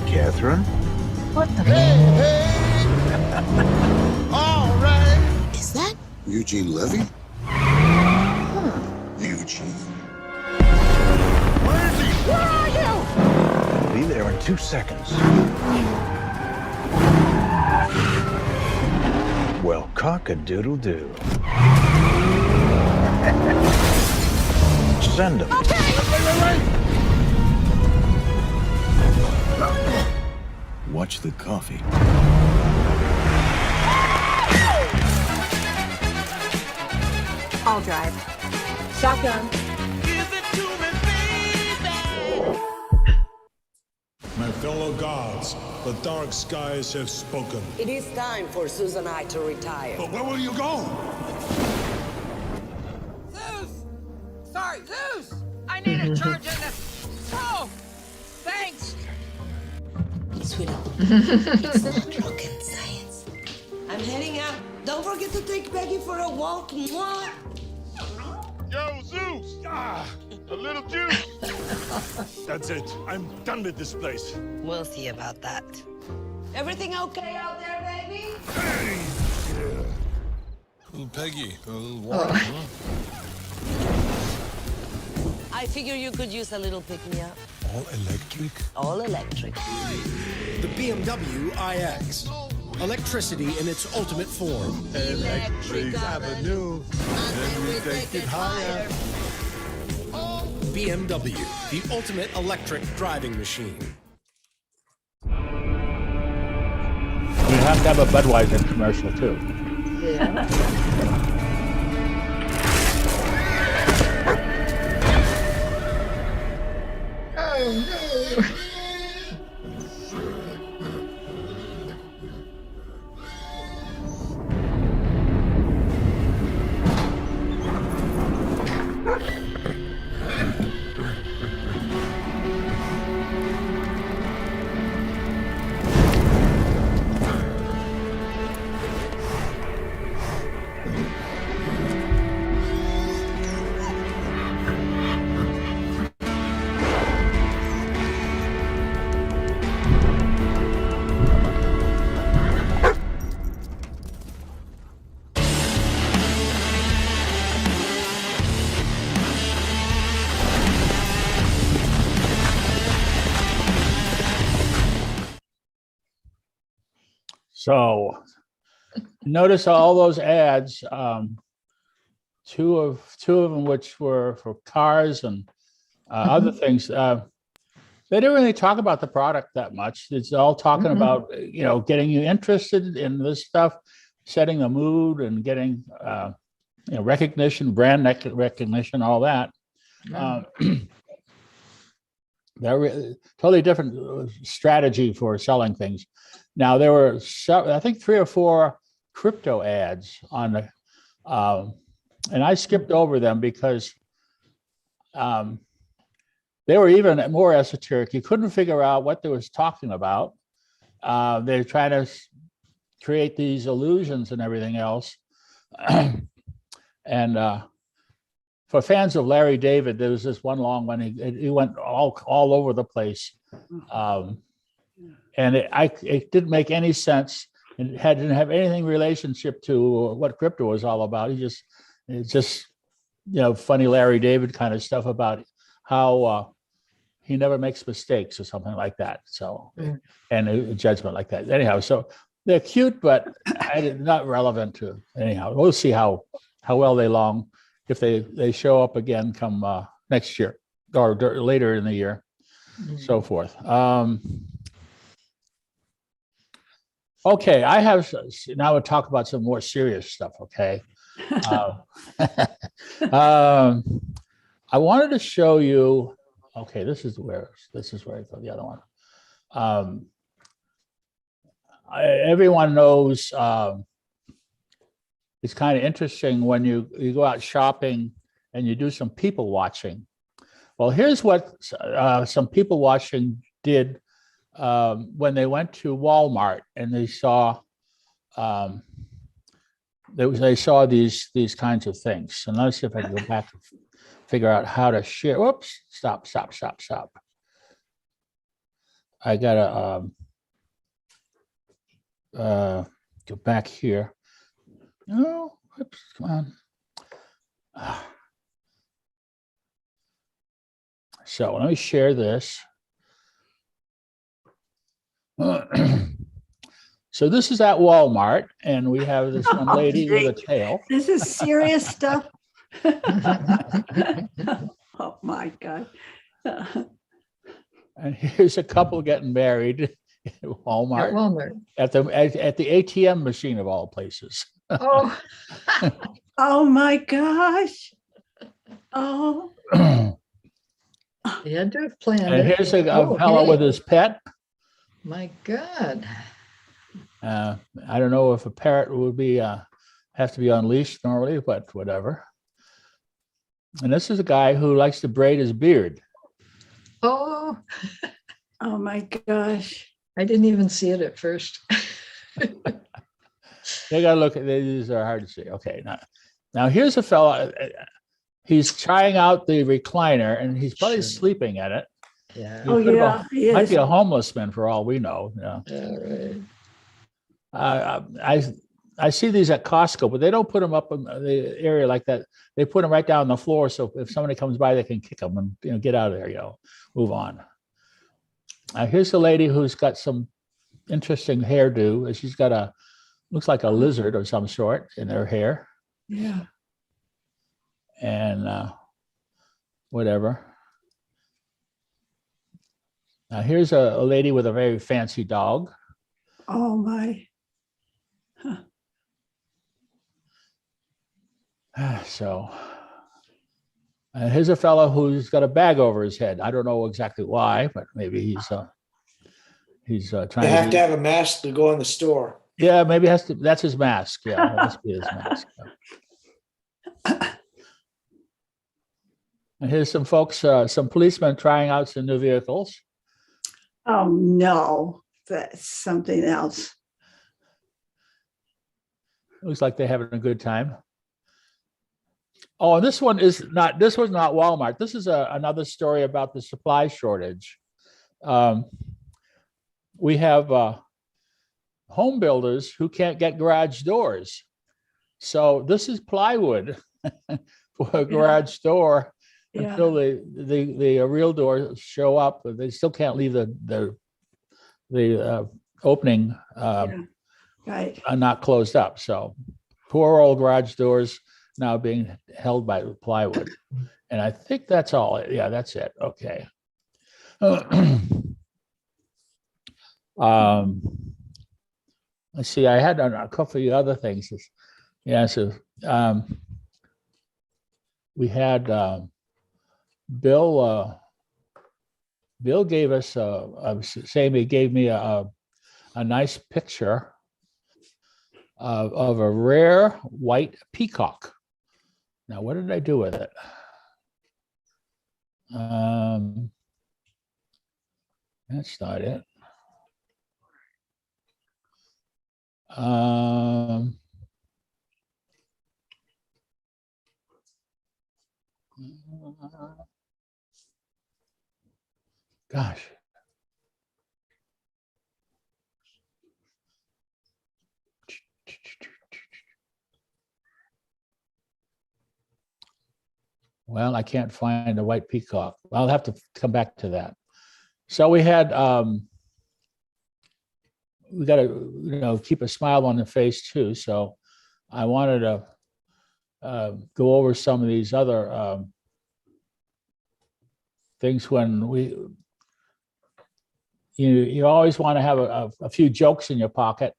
Catherine? What the? All right. Is that Eugene Levy? Eugene. Where is he? where are you? Be there in 2 seconds. Well, cock-a-doodle-doo. Send him. Okay. Wait. watch the coffee. I'll drive. Shotgun. My fellow gods, the dark skies have spoken. It is time for Susan and I to retire. But where will you go? Zeus! Sorry, Zeus! I need a charge in this. Oh! Thanks! Sweetie, it's not rocket science. I'm heading out. Don't forget to take Peggy for a walk. Mwah. Yo, Zeus! Ah, a little juice. That's it. I'm done with this place. We'll see about that. Everything okay out there, baby? Hey! Yeah. Little Peggy, a little water, huh? I figure you could use a little pick-me-up. All electric? All electric. The BMW iX. Electricity in its ultimate form. Electric Avenue, and we take it higher. BMW, the ultimate electric driving machine. We have to have a Budweiser commercial too. Yeah. Oh, no. So notice all those ads, two of them which were for cars and other things. They didn't really talk about the product that much. It's all talking about, getting you interested in this stuff, setting the mood and getting recognition, brand recognition, all that. They're totally different strategy for selling things. Now there were, I think, 3 or 4 crypto ads on the, and I skipped over them because they were even more esoteric. You couldn't figure out what they was talking about. They're trying to create these illusions and everything else. And for fans of Larry David, there was this one long one. He went all over the place. And it didn't make any sense. It didn't have anything relationship to what crypto was all about. It's just funny Larry David kind of stuff about how he never makes mistakes or something like that. So, and a judgment like that. Anyhow, so they're cute, but not relevant to anyhow. We'll see how well they long if they show up again come next year or later in the year, so forth. Okay, now we'll talk about some more serious stuff, okay? I wanted to show you, okay, this is where I thought the other one. Everyone knows it's kind of interesting when you go out shopping and you do some people watching. Well, here's what some people watching did when they went to Walmart and they saw they saw these kinds of things. So let's see if I can go back and figure out how to share. Whoops! Stop! I gotta go back here. No, whoops! Come on. So let me share this. So this is at Walmart, and we have this one lady with a tail. This is serious stuff. Oh my God. And here's a couple getting married At At Walmart, Walmart. at the ATM machine of all places. Oh, Oh my gosh. Oh, he had to have planned And it. here's a Oh, fellow hey, with his pet. my God. I don't know if a parrot would be have to be unleashed normally, but whatever. And this is a guy who likes to braid his beard. Oh, oh my gosh. I didn't even see it at first. They gotta look at these are hard to see. Okay, now here's a fella. He's trying out the recliner, and he's probably sleeping in it. Yeah. Oh, yeah, he Might is. be a homeless man for all we know. Yeah. All right. I see these at Costco, but they don't put them up in the area like that. They put them right down on the floor, so if somebody comes by, they can kick them and get out of there. Move on. Here's a lady who's got some interesting hairdo. She's got looks like a lizard of some sort in her hair, Yeah. and whatever. Now here's a lady with a very fancy dog. Oh my. So here's a fellow who's got a bag over his head. I don't know exactly why, but maybe he's trying You have to to have a mask to go in the store. Yeah, maybe has to. That's his mask. Yeah, that must be his mask. And here's some folks, some policemen trying out some new vehicles. Oh no, that's something else. Looks like they're having a good time. Oh, and this was not Walmart. This is another story about the supply shortage. We have home builders who can't get garage doors. So this is plywood for a garage door until the real doors show up. But they still can't leave the opening Right. are not closed up. So poor old garage doors now being held by plywood. And I think that's all. Yeah, that's it. Okay. Let's see. I had a couple of other things. Yeah. So we had Bill. Bill gave us he gave me a nice picture of a rare white peacock. Now, what did I do with it? That's not it. Gosh. Well, I can't find a white peacock. I'll have to come back to that. So we had, we got to, keep a smile on the face too. So I wanted to go over some of these other things when you always want to have a few jokes in your pocket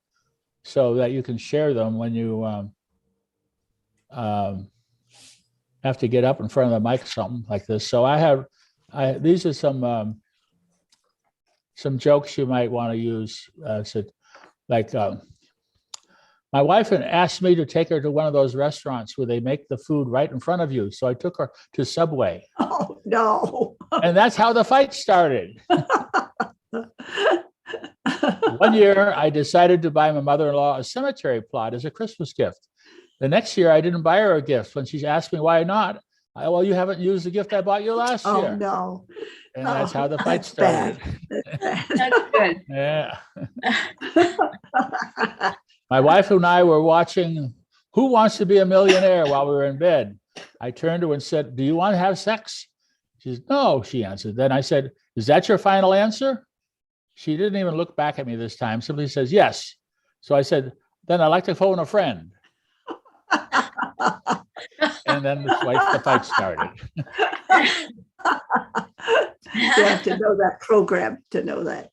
so that you can share them when you have to get up in front of the mic or something like this. So these are some jokes you might want to use. My wife asked me to take her to one of those restaurants where they make the food right in front of you. So I took her to Subway. Oh no. And that's how the fight started. One year, I decided to buy my mother-in-law a cemetery plot as a Christmas gift. The next year, I didn't buy her a gift. When she asked me why not, well, you haven't used the gift I bought you last year. Oh no. And that's how the fight That's started. bad. That's good. Yeah. My wife and I were watching Who Wants to Be a Millionaire while we were in bed. I turned to her and said, "Do you want to have sex?" She said, "No," she answered. Then I said, "Is that your final answer?" She didn't even look back at me this time, simply says, "Yes." So I said, "Then I'd like to phone a friend." And then the fight started. You have to know that program to know that.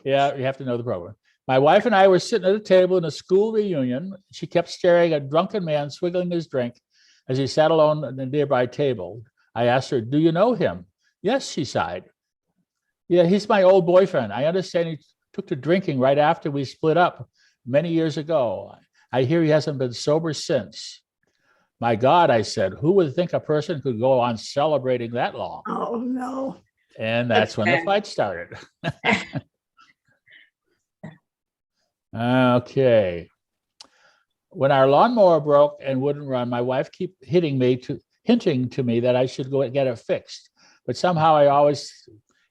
Yeah, you have to know the program. My wife and I were sitting at a table in a school reunion. She kept staring at a drunken man swiggling his drink as he sat alone at the nearby table. I asked her, "Do you know him?" "Yes," she sighed. "Yeah, he's my old boyfriend. I understand he took to drinking right after we split up many years ago. I hear he hasn't been sober since." "My God," I said, "who would think a person could go on celebrating that long?" Oh, no. And that's when the bad. fight started. Okay. When our lawnmower broke and wouldn't run, my wife kept hinting to me that I should go and get it fixed. But somehow I always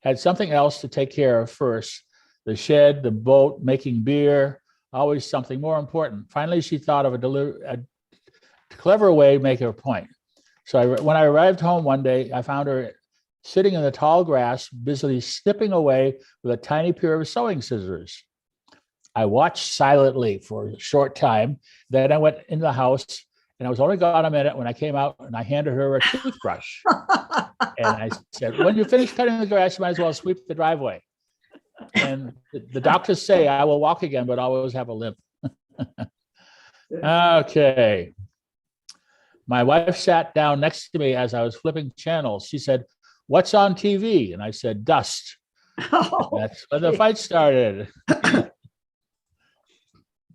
had something else to take care of first. The shed, the boat, making beer, always something more important. Finally, she thought of a clever way to make her point. So when I arrived home one day, I found her sitting in the tall grass, busily snipping away with a tiny pair of sewing scissors. I watched silently for a short time. Then I went into the house, and I was only gone a minute when I came out and I handed her a toothbrush. And I said, "When you finish cutting the grass, you might as well sweep the driveway." And the doctors say I will walk again, but I always have a limp. Okay. My wife sat down next to me as I was flipping channels. She said, "What's on TV?" And I said, "Dust." That's when the fight started.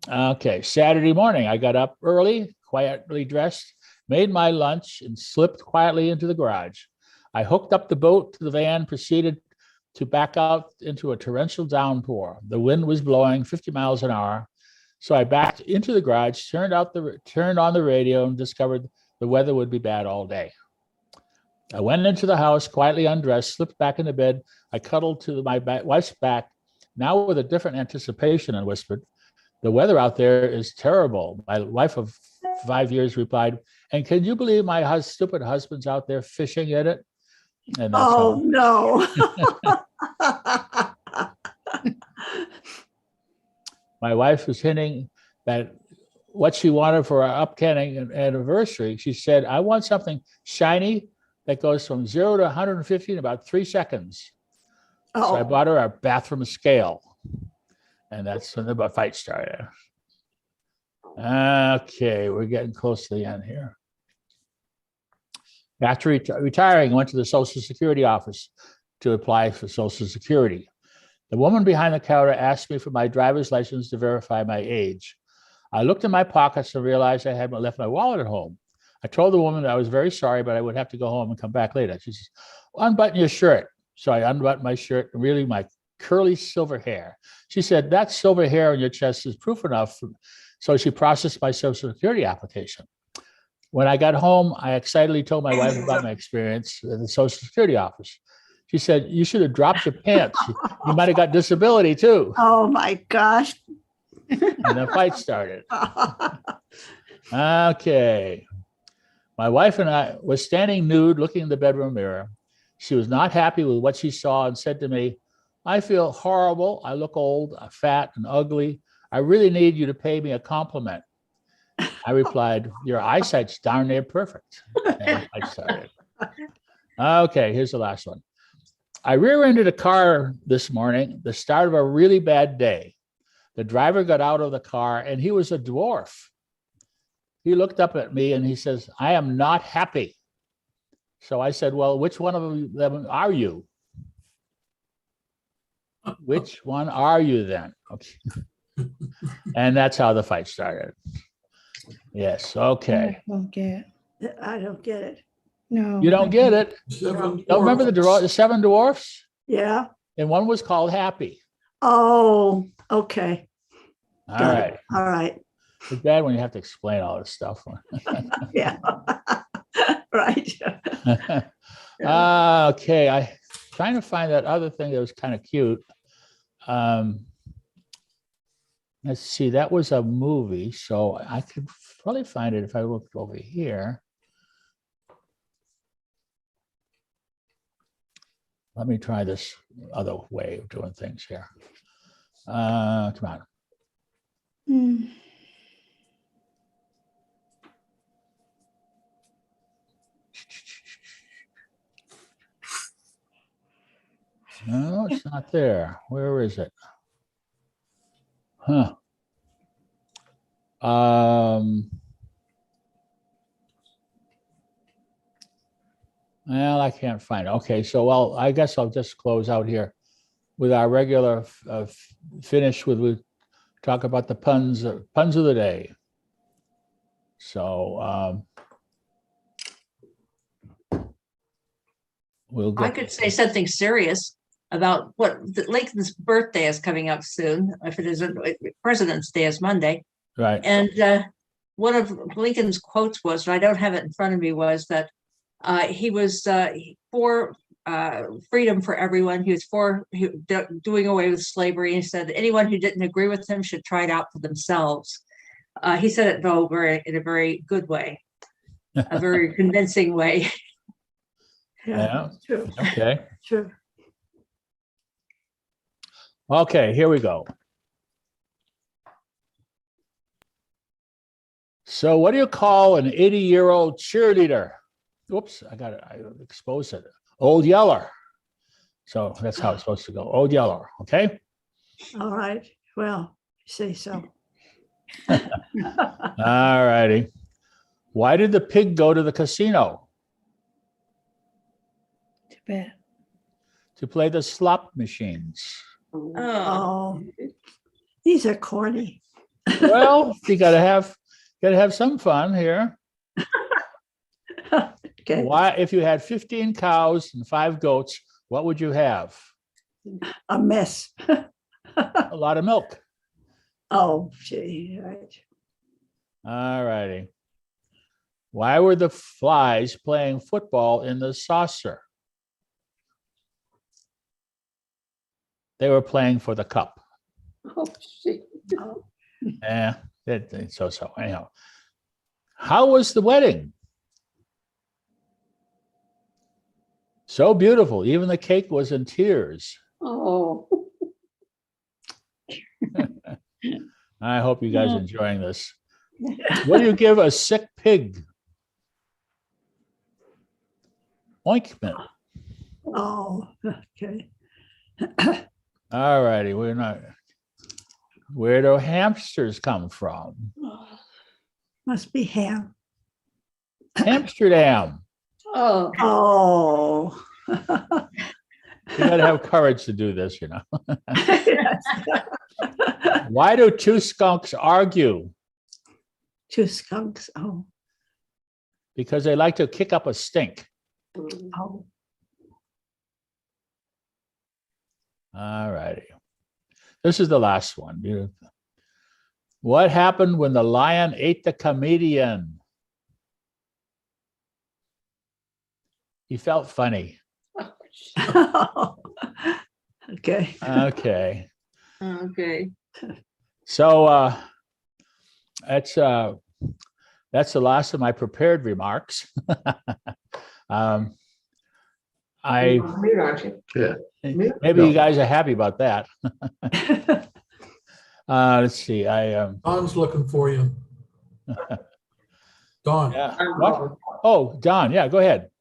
Okay, Saturday morning, I got up early, quietly dressed, made my lunch, and slipped quietly into the garage. I hooked up the boat to the van, proceeded to back out into a torrential downpour. The wind was blowing 50 miles an hour. So I backed into the garage, turned on the radio, and discovered the weather would be bad all day. I went into the house, quietly undressed, slipped back into bed. I cuddled to my wife's back, now with a different anticipation, and whispered, "The weather out there is terrible." My wife of 5 years replied, "And can you believe my stupid husband's out there fishing in it?" And that's Oh, no. My wife was hinting that what she wanted for our upcoming anniversary. She said, "I want something shiny that goes from 0 to 150 in about 3 seconds." So I bought her a bathroom scale. And that's when the fight started. Okay, we're getting close to the end here. After retiring, I went to the Social Security office to apply for Social Security. The woman behind the counter asked me for my driver's license to verify my age. I looked in my pockets and realized I had left my wallet at home. I told the woman that I was very sorry, but I would have to go home and come back later. She says, "Unbutton your shirt." So I unbuttoned my shirt, and really my curly silver hair. She said, "That silver hair on your chest is proof enough." So she processed my Social Security application. When I got home, I excitedly told my wife about my experience at the Social Security office. She said, "You should have dropped your pants. You might have got disability too." Oh, my gosh. And the fight started. Okay. My wife and I were standing nude, looking in the bedroom mirror. She was not happy with what she saw and said to me, "I feel horrible. I look old, fat, and ugly. I really need you to pay me a compliment." I replied, "Your eyesight's darn near perfect." And I started. Okay, here's the last one. I rear-ended a car this morning, the start of a really bad day. The driver got out of the car, and he was a dwarf. He looked up at me and he says, "I am not happy." So I said, "Well, which one of them are you?" "Which one are you then?" Okay. And that's how the fight started. Yes, okay. I don't get it. No. You don't get it? Don't remember the 7 dwarfs? Yeah. And one was called Happy. Oh, okay. All Got right. it. All right. It's bad when you have to explain all this stuff. Yeah. Right. Okay, I'm trying to find that other thing that was kind of cute. Let's see, that was a movie, so I could probably find it if I looked over here. Let me try this other way of doing things here. Come on. No, it's not there. Where is it? Huh. Well, I can't find it. Okay, so well, I guess I'll just close out here with our regular finish with we talk about the puns of the day. So we'll I get, could say something serious about what Lincoln's birthday is coming up soon. If it isn't, President's Day is Monday. right. And one of Lincoln's quotes was, and I don't have it in front of me, was that he was for freedom for everyone. He was for doing away with slavery. He said anyone who didn't agree with him should try it out for themselves. He said it though in a very good way, a very convincing way. Yeah. True. Okay. True. Okay, here we go. So what do you call an 80-year-old cheerleader? Oops, I exposed it. Old Yeller. So that's how it's supposed to go. Old Yeller, okay? All right. Well, you say so. All righty. Why did the pig go to the casino? Too bad. To play the slot machines. Oh, these are corny. Well, you gotta have some fun here. Okay. Why, if you had 15 cows and 5 goats, what would you have? A mess. A lot of milk. Oh, gee, right. All righty. Why were the flies playing football in the saucer? They were playing for the cup. Oh, gee. Yeah, so anyhow. How was the wedding? So beautiful. Even the cake was in tears. Oh. I hope you guys are enjoying this. What do you give a sick pig? Ointment. Oh, okay. All righty. Where do hamsters come from? Must be ham. Amsterdam. Oh. Oh. You got to have courage to do this, you know. Why do 2 skunks argue? 2 skunks. Oh. Because they like to kick up a stink. Oh. All righty. This is the last one. What happened when the lion ate the comedian? He felt funny. Okay. Okay. Okay. So that's the last of my prepared remarks. Yeah. Maybe you guys are happy about that. Let's see. Don's looking for you. Don. Yeah. What? Oh, Don. Yeah, go ahead.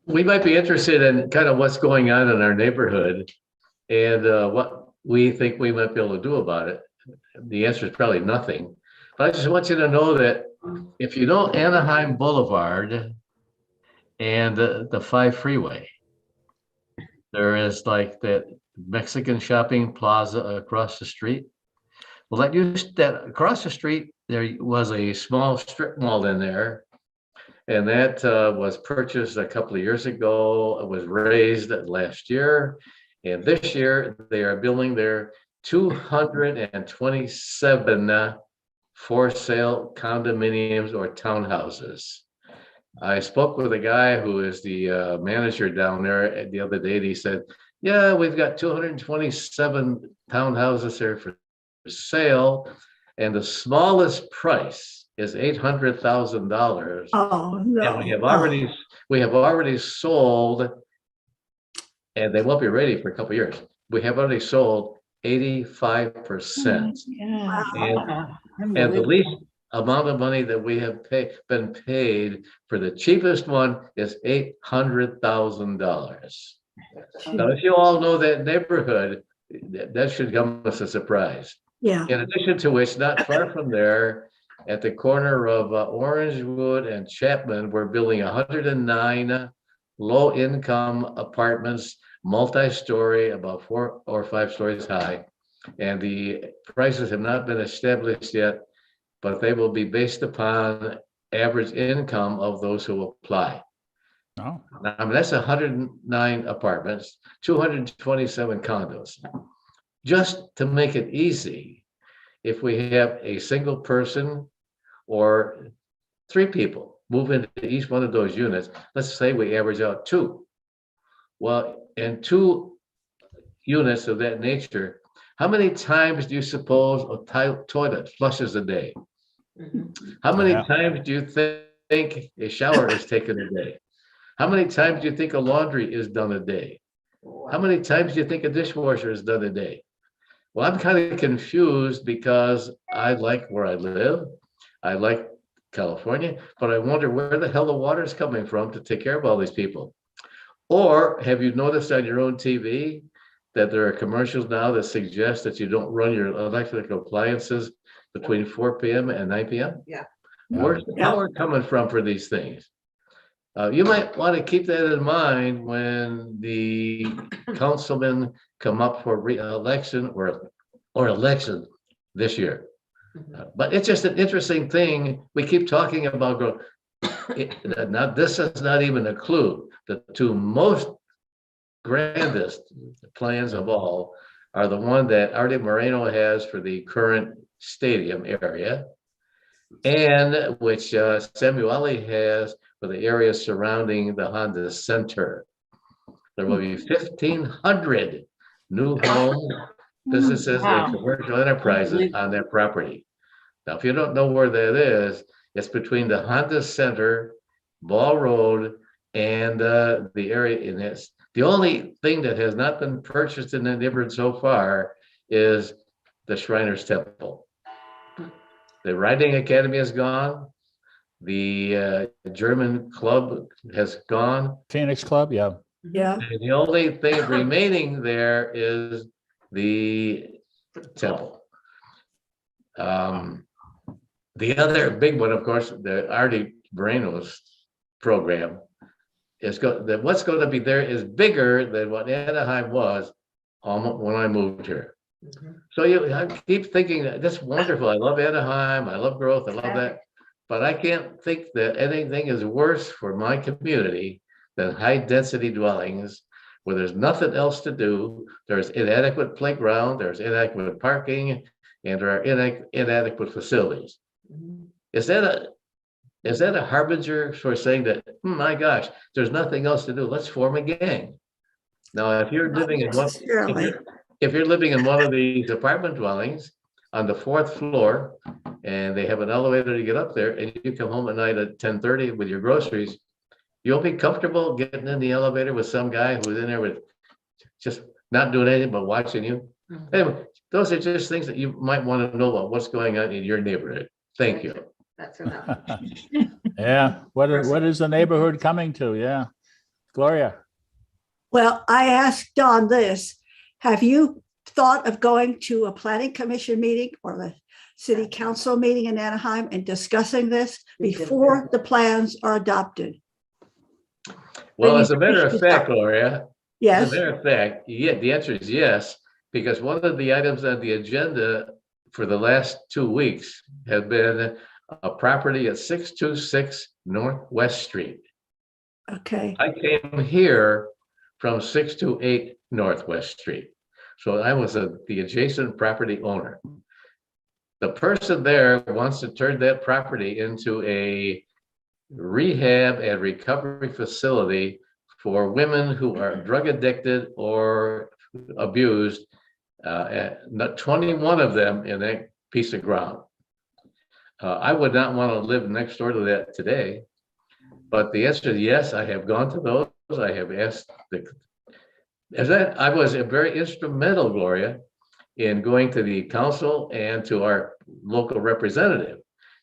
We might be interested in kind of what's going on in our neighborhood and what we think we might be able to do about it. The answer is probably nothing. But I just want you to know that if you know Anaheim Boulevard and the 5 freeway, there is like that Mexican shopping plaza across the street. Well, that across the street, there was a small strip mall in there. And that was purchased a couple of years ago. It was raised last year. And this year, they are building their 227 for sale condominiums or townhouses. I spoke with a guy who is the manager down there the other day. And he said, yeah, we've got 227 townhouses there for sale. And the smallest price is $800,000. Oh, no. And we have already sold, and they won't be ready for a couple of years. We have already sold 85%. Yeah. And the least amount of money that we have been paid for the cheapest one is $800,000. Now, if you all know that neighborhood, that should come as a surprise. Yeah. In addition to which, not far from there, at the corner of Orangewood and Chapman, we're building 109 low-income apartments, multi-story, about 4 or 5 stories high. And the prices have not been established yet, but they will be based upon average income of those who apply. Oh, Now, I mean, that's 109 apartments, 227 condos. Just to make it easy, if we have a single person or 3 people move into each one of those units, let's say we average out 2. Well, in 2 units of that nature, how many times do you suppose a toilet flushes a day? How many Yeah. times do you think a shower is taken a day? How many times do you think a laundry is done a day? How many times do you think a dishwasher is done a day? Well, I'm kind of confused because I like where I live. I like California, but I wonder where the hell the water is coming from to take care of all these people. Or have you noticed on your own TV that there are commercials now that suggest that you don't run your electric appliances between 4 p.m. and 9 p.m.? Yeah. Where's the power coming from for these things? You might want to keep that in mind when the councilmen come up for re-election or election this year. But it's just an interesting thing. We keep talking about growth. Now, this is not even a clue. The 2 most grandest plans of all are the one that Artie Moreno has for the current stadium area, and which Samueli has for the area surrounding the Honda Center. There will be 1,500 new homes, businesses, and commercial enterprises on that property. Now, if you don't know where that is, it's between the Honda Center, Ball Road, and the area in this. The only thing that has not been purchased in the neighborhood so far is the Shriners Temple. The Riding Academy is gone. The German club has gone. Phoenix Club, yeah. Yeah. And the only thing remaining there is the temple. The other big one, of course, the Artie Moreno's program is what's going to be there is bigger than what Anaheim was when I moved here. So I keep thinking that that's wonderful. I love Anaheim. I love growth. I love that. But I can't think that anything is worse for my community than high density dwellings where there's nothing else to do. There's inadequate playground, there's inadequate parking, and there are inadequate facilities. Is that a harbinger for saying that, my gosh, there's nothing else to do, let's form a gang? Now, if you're living in one, if you're living in one of these apartment dwellings on the 4th floor, and they have an elevator to get up there, and you come home at night at 10:30 with your groceries, you'll be comfortable getting in the elevator with some guy who's in there with just not doing anything but watching you. Anyway, those are just things that you might want to know about what's going on in your neighborhood. Thank you. That's enough. Yeah, what is the neighborhood coming to? Yeah, Gloria. Well, I asked Don this. Have you thought of going to a planning commission meeting or the city council meeting in Anaheim and discussing this before the plans are adopted? Well, as a matter of fact, Gloria, Yes. as a matter of fact, yeah, the answer is yes, because one of the items on the agenda for the last 2 weeks has been a property at 626 Northwest Street. Okay. I came here from 628 Northwest Street. So I was the adjacent property owner. The person there wants to turn that property into a rehab and recovery facility for women who are drug addicted or abused, 21 of them in that piece of ground. I would not want to live next door to that today, but the answer is yes, I have gone to those. I have asked I was very instrumental, Gloria, in going to the council and to our local representative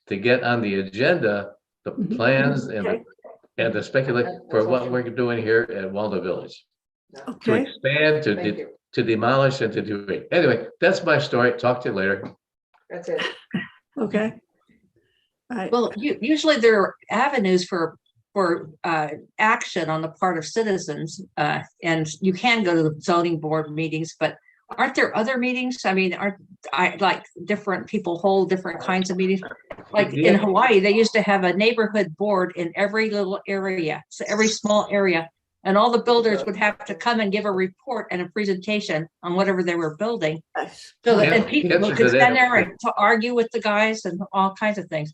to get on the agenda the plans and the speculation for what we're doing here at Waldo Village. To Okay. expand, to demolish and to do it. Anyway, that's my story. Talk to you later. That's it. Okay. Right. Well, usually there are avenues for action on the part of citizens, and you can go to the zoning board meetings, but aren't there other meetings? I mean, like different people hold different kinds of meetings? Like in Hawaii, they used to have a neighborhood board in every little area, so every small area, and all the builders would have to come and give a report and a presentation on whatever they were building. So that and people could stand there and to argue with the guys and all kinds of things.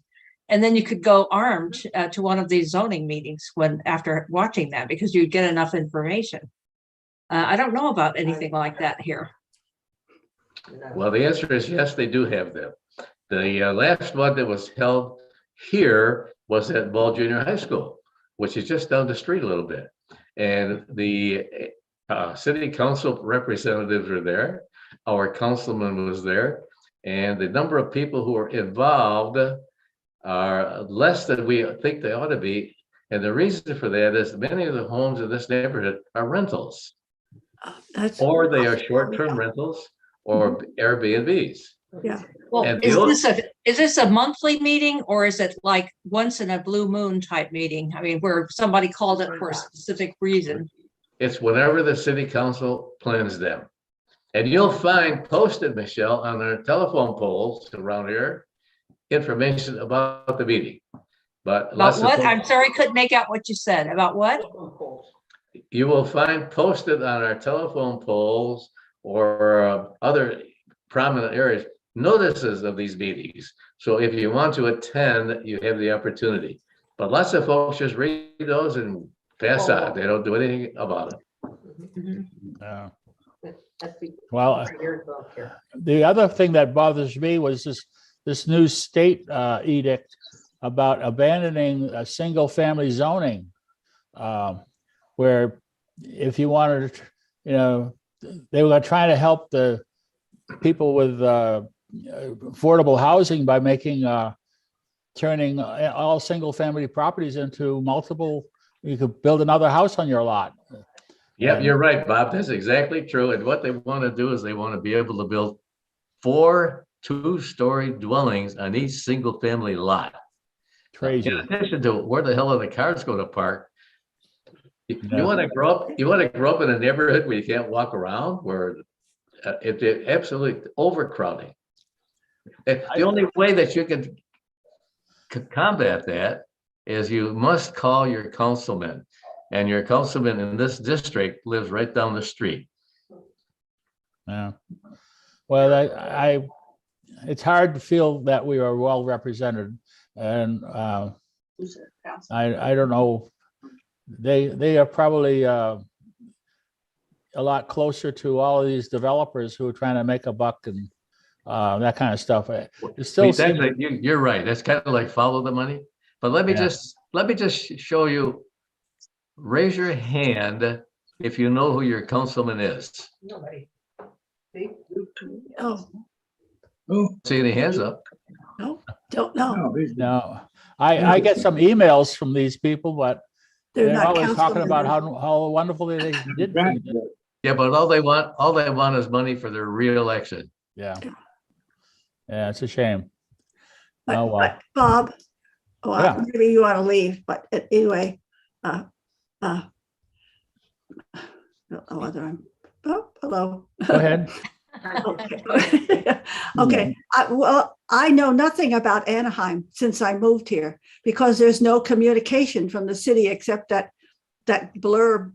And then you could go armed to one of these zoning meetings after watching that, because you'd get enough information. I don't know about anything like that here. Well, the answer is yes, they do have them. The last one that was held here was at Ball Junior High School, which is just down the street a little bit. And the city council representatives were there. Our councilman was there. And the number of people who are involved are less than we think they ought to be. And the reason for that is many of the homes in this neighborhood are rentals. Or they are short-term rentals or Airbnbs. Yeah. Well, is this a monthly meeting, or is it like once in a blue moon type meeting? I mean, where somebody called it for a specific reason? It's whenever the city council plans them. And you'll find posted, Michelle, on their telephone poles around here, information about the meeting. But About what? I'm sorry, couldn't make out what you said. About what? You will find posted on our telephone poles or other prominent areas notices of these meetings. So if you want to attend, you have the opportunity. But lots of folks just read those and pass on. They don't do anything about it. Yeah. Well, the other thing that bothers me was this new state edict about abandoning a single family zoning, where if you wanted, they were trying to help the people with affordable housing by making turning all single family properties into multiple. You could build another house on your lot. Yeah, you're right, Bob. That's exactly true. And what they want to do is they want to be able to build 4 two-story dwellings on each single family lot. Crazy. In addition to where the hell are the cars going to park? You want to grow up in a neighborhood where you can't walk around, where it's absolutely overcrowding. The only way that you can combat that is you must call your councilman, and your councilman in this district lives right down the street. Yeah. Well, it's hard to feel that we are well represented, and I don't know. They are probably a lot closer to all of these developers who are trying to make a buck and that kind of stuff. It still seems you're right. That's kind of like follow the money. But let me just show you. Raise your hand if you know who your councilman is. Nobody. Oh, See any hands up? no, don't know. no. I get some emails from these people, but They're not always council talking about members. how wonderful they did things. Yeah, but all they want is money for their reelection. Yeah. Yeah, it's a shame. But- Oh, well. but Bob, Yeah. maybe you want to leave, but anyway, oh, whether I'm, hello. Go ahead. Okay, well, I know nothing about Anaheim since I moved here because there's no communication from the city except that blurb,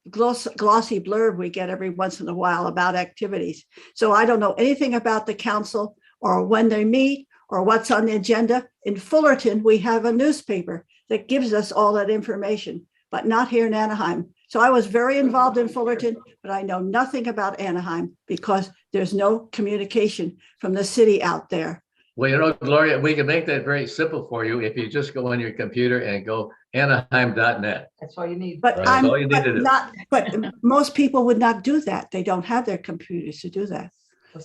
glossy blurb we get every once in a while about activities. So I don't know anything about the council or when they meet or what's on the agenda. In Fullerton, we have a newspaper that gives us all that information, but not here in Anaheim. So I was very involved in Fullerton, but I know nothing about Anaheim because there's no communication from the city out there. Well, Gloria, we can make that very simple for you if you just go on your computer and go anaheim.net. That's all you need. But That's all you need to do. but most people would not do that. They don't have their computers to do that.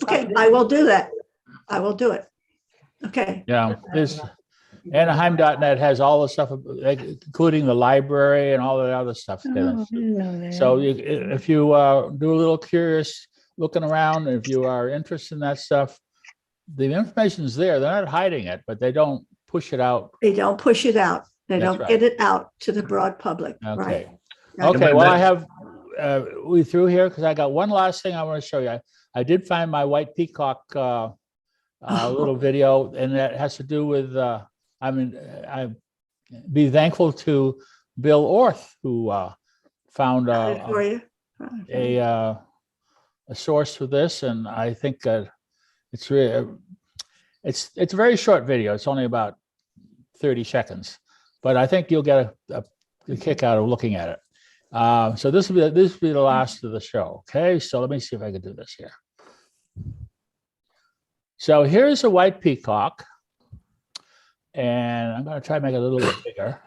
Okay, I will do that. I will do it. Okay. Yeah, this Anaheim.net has all the stuff, including the library and all the other stuff. Oh, So if you do a little curious looking around, if you are interested in that stuff, the information's there. They're not hiding it, but they don't push it out. They don't push it out. They That's don't right. get it out to the broad public, right? Okay. Right. Okay, well, I have, we through here, because I got one last thing I want to show you. I did find my white peacock little video, and that has to do with, I be thankful to Bill Orth, who found Got it for you. a source for this, and I think it's really, it's a very short video. It's only about 30 seconds, but I think you'll get a kick out of looking at it. So this will be the last of the show. Okay, so let me see if I can do this here. So here's a white peacock, and I'm going to try to make it a little bit bigger.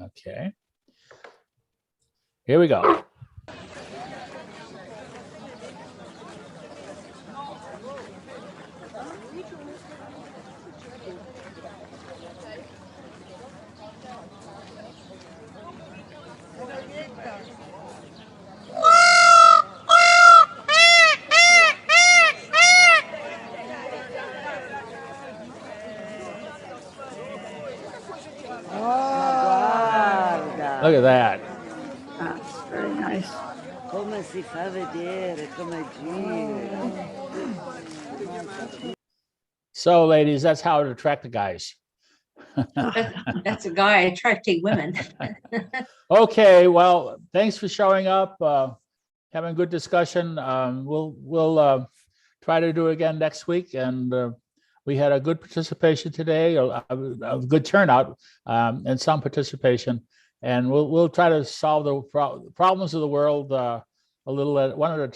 Okay, here we go. Look at that. That's very nice. Come si fa vedere, come gira. So, ladies, that's how to attract the guys. That's a guy attracting women. Okay, well, thanks for showing up, having a good discussion. We'll try to do it again next week, and we had a good participation today, a good turnout, and some participation. And we'll try to solve the problems of the world a little one at a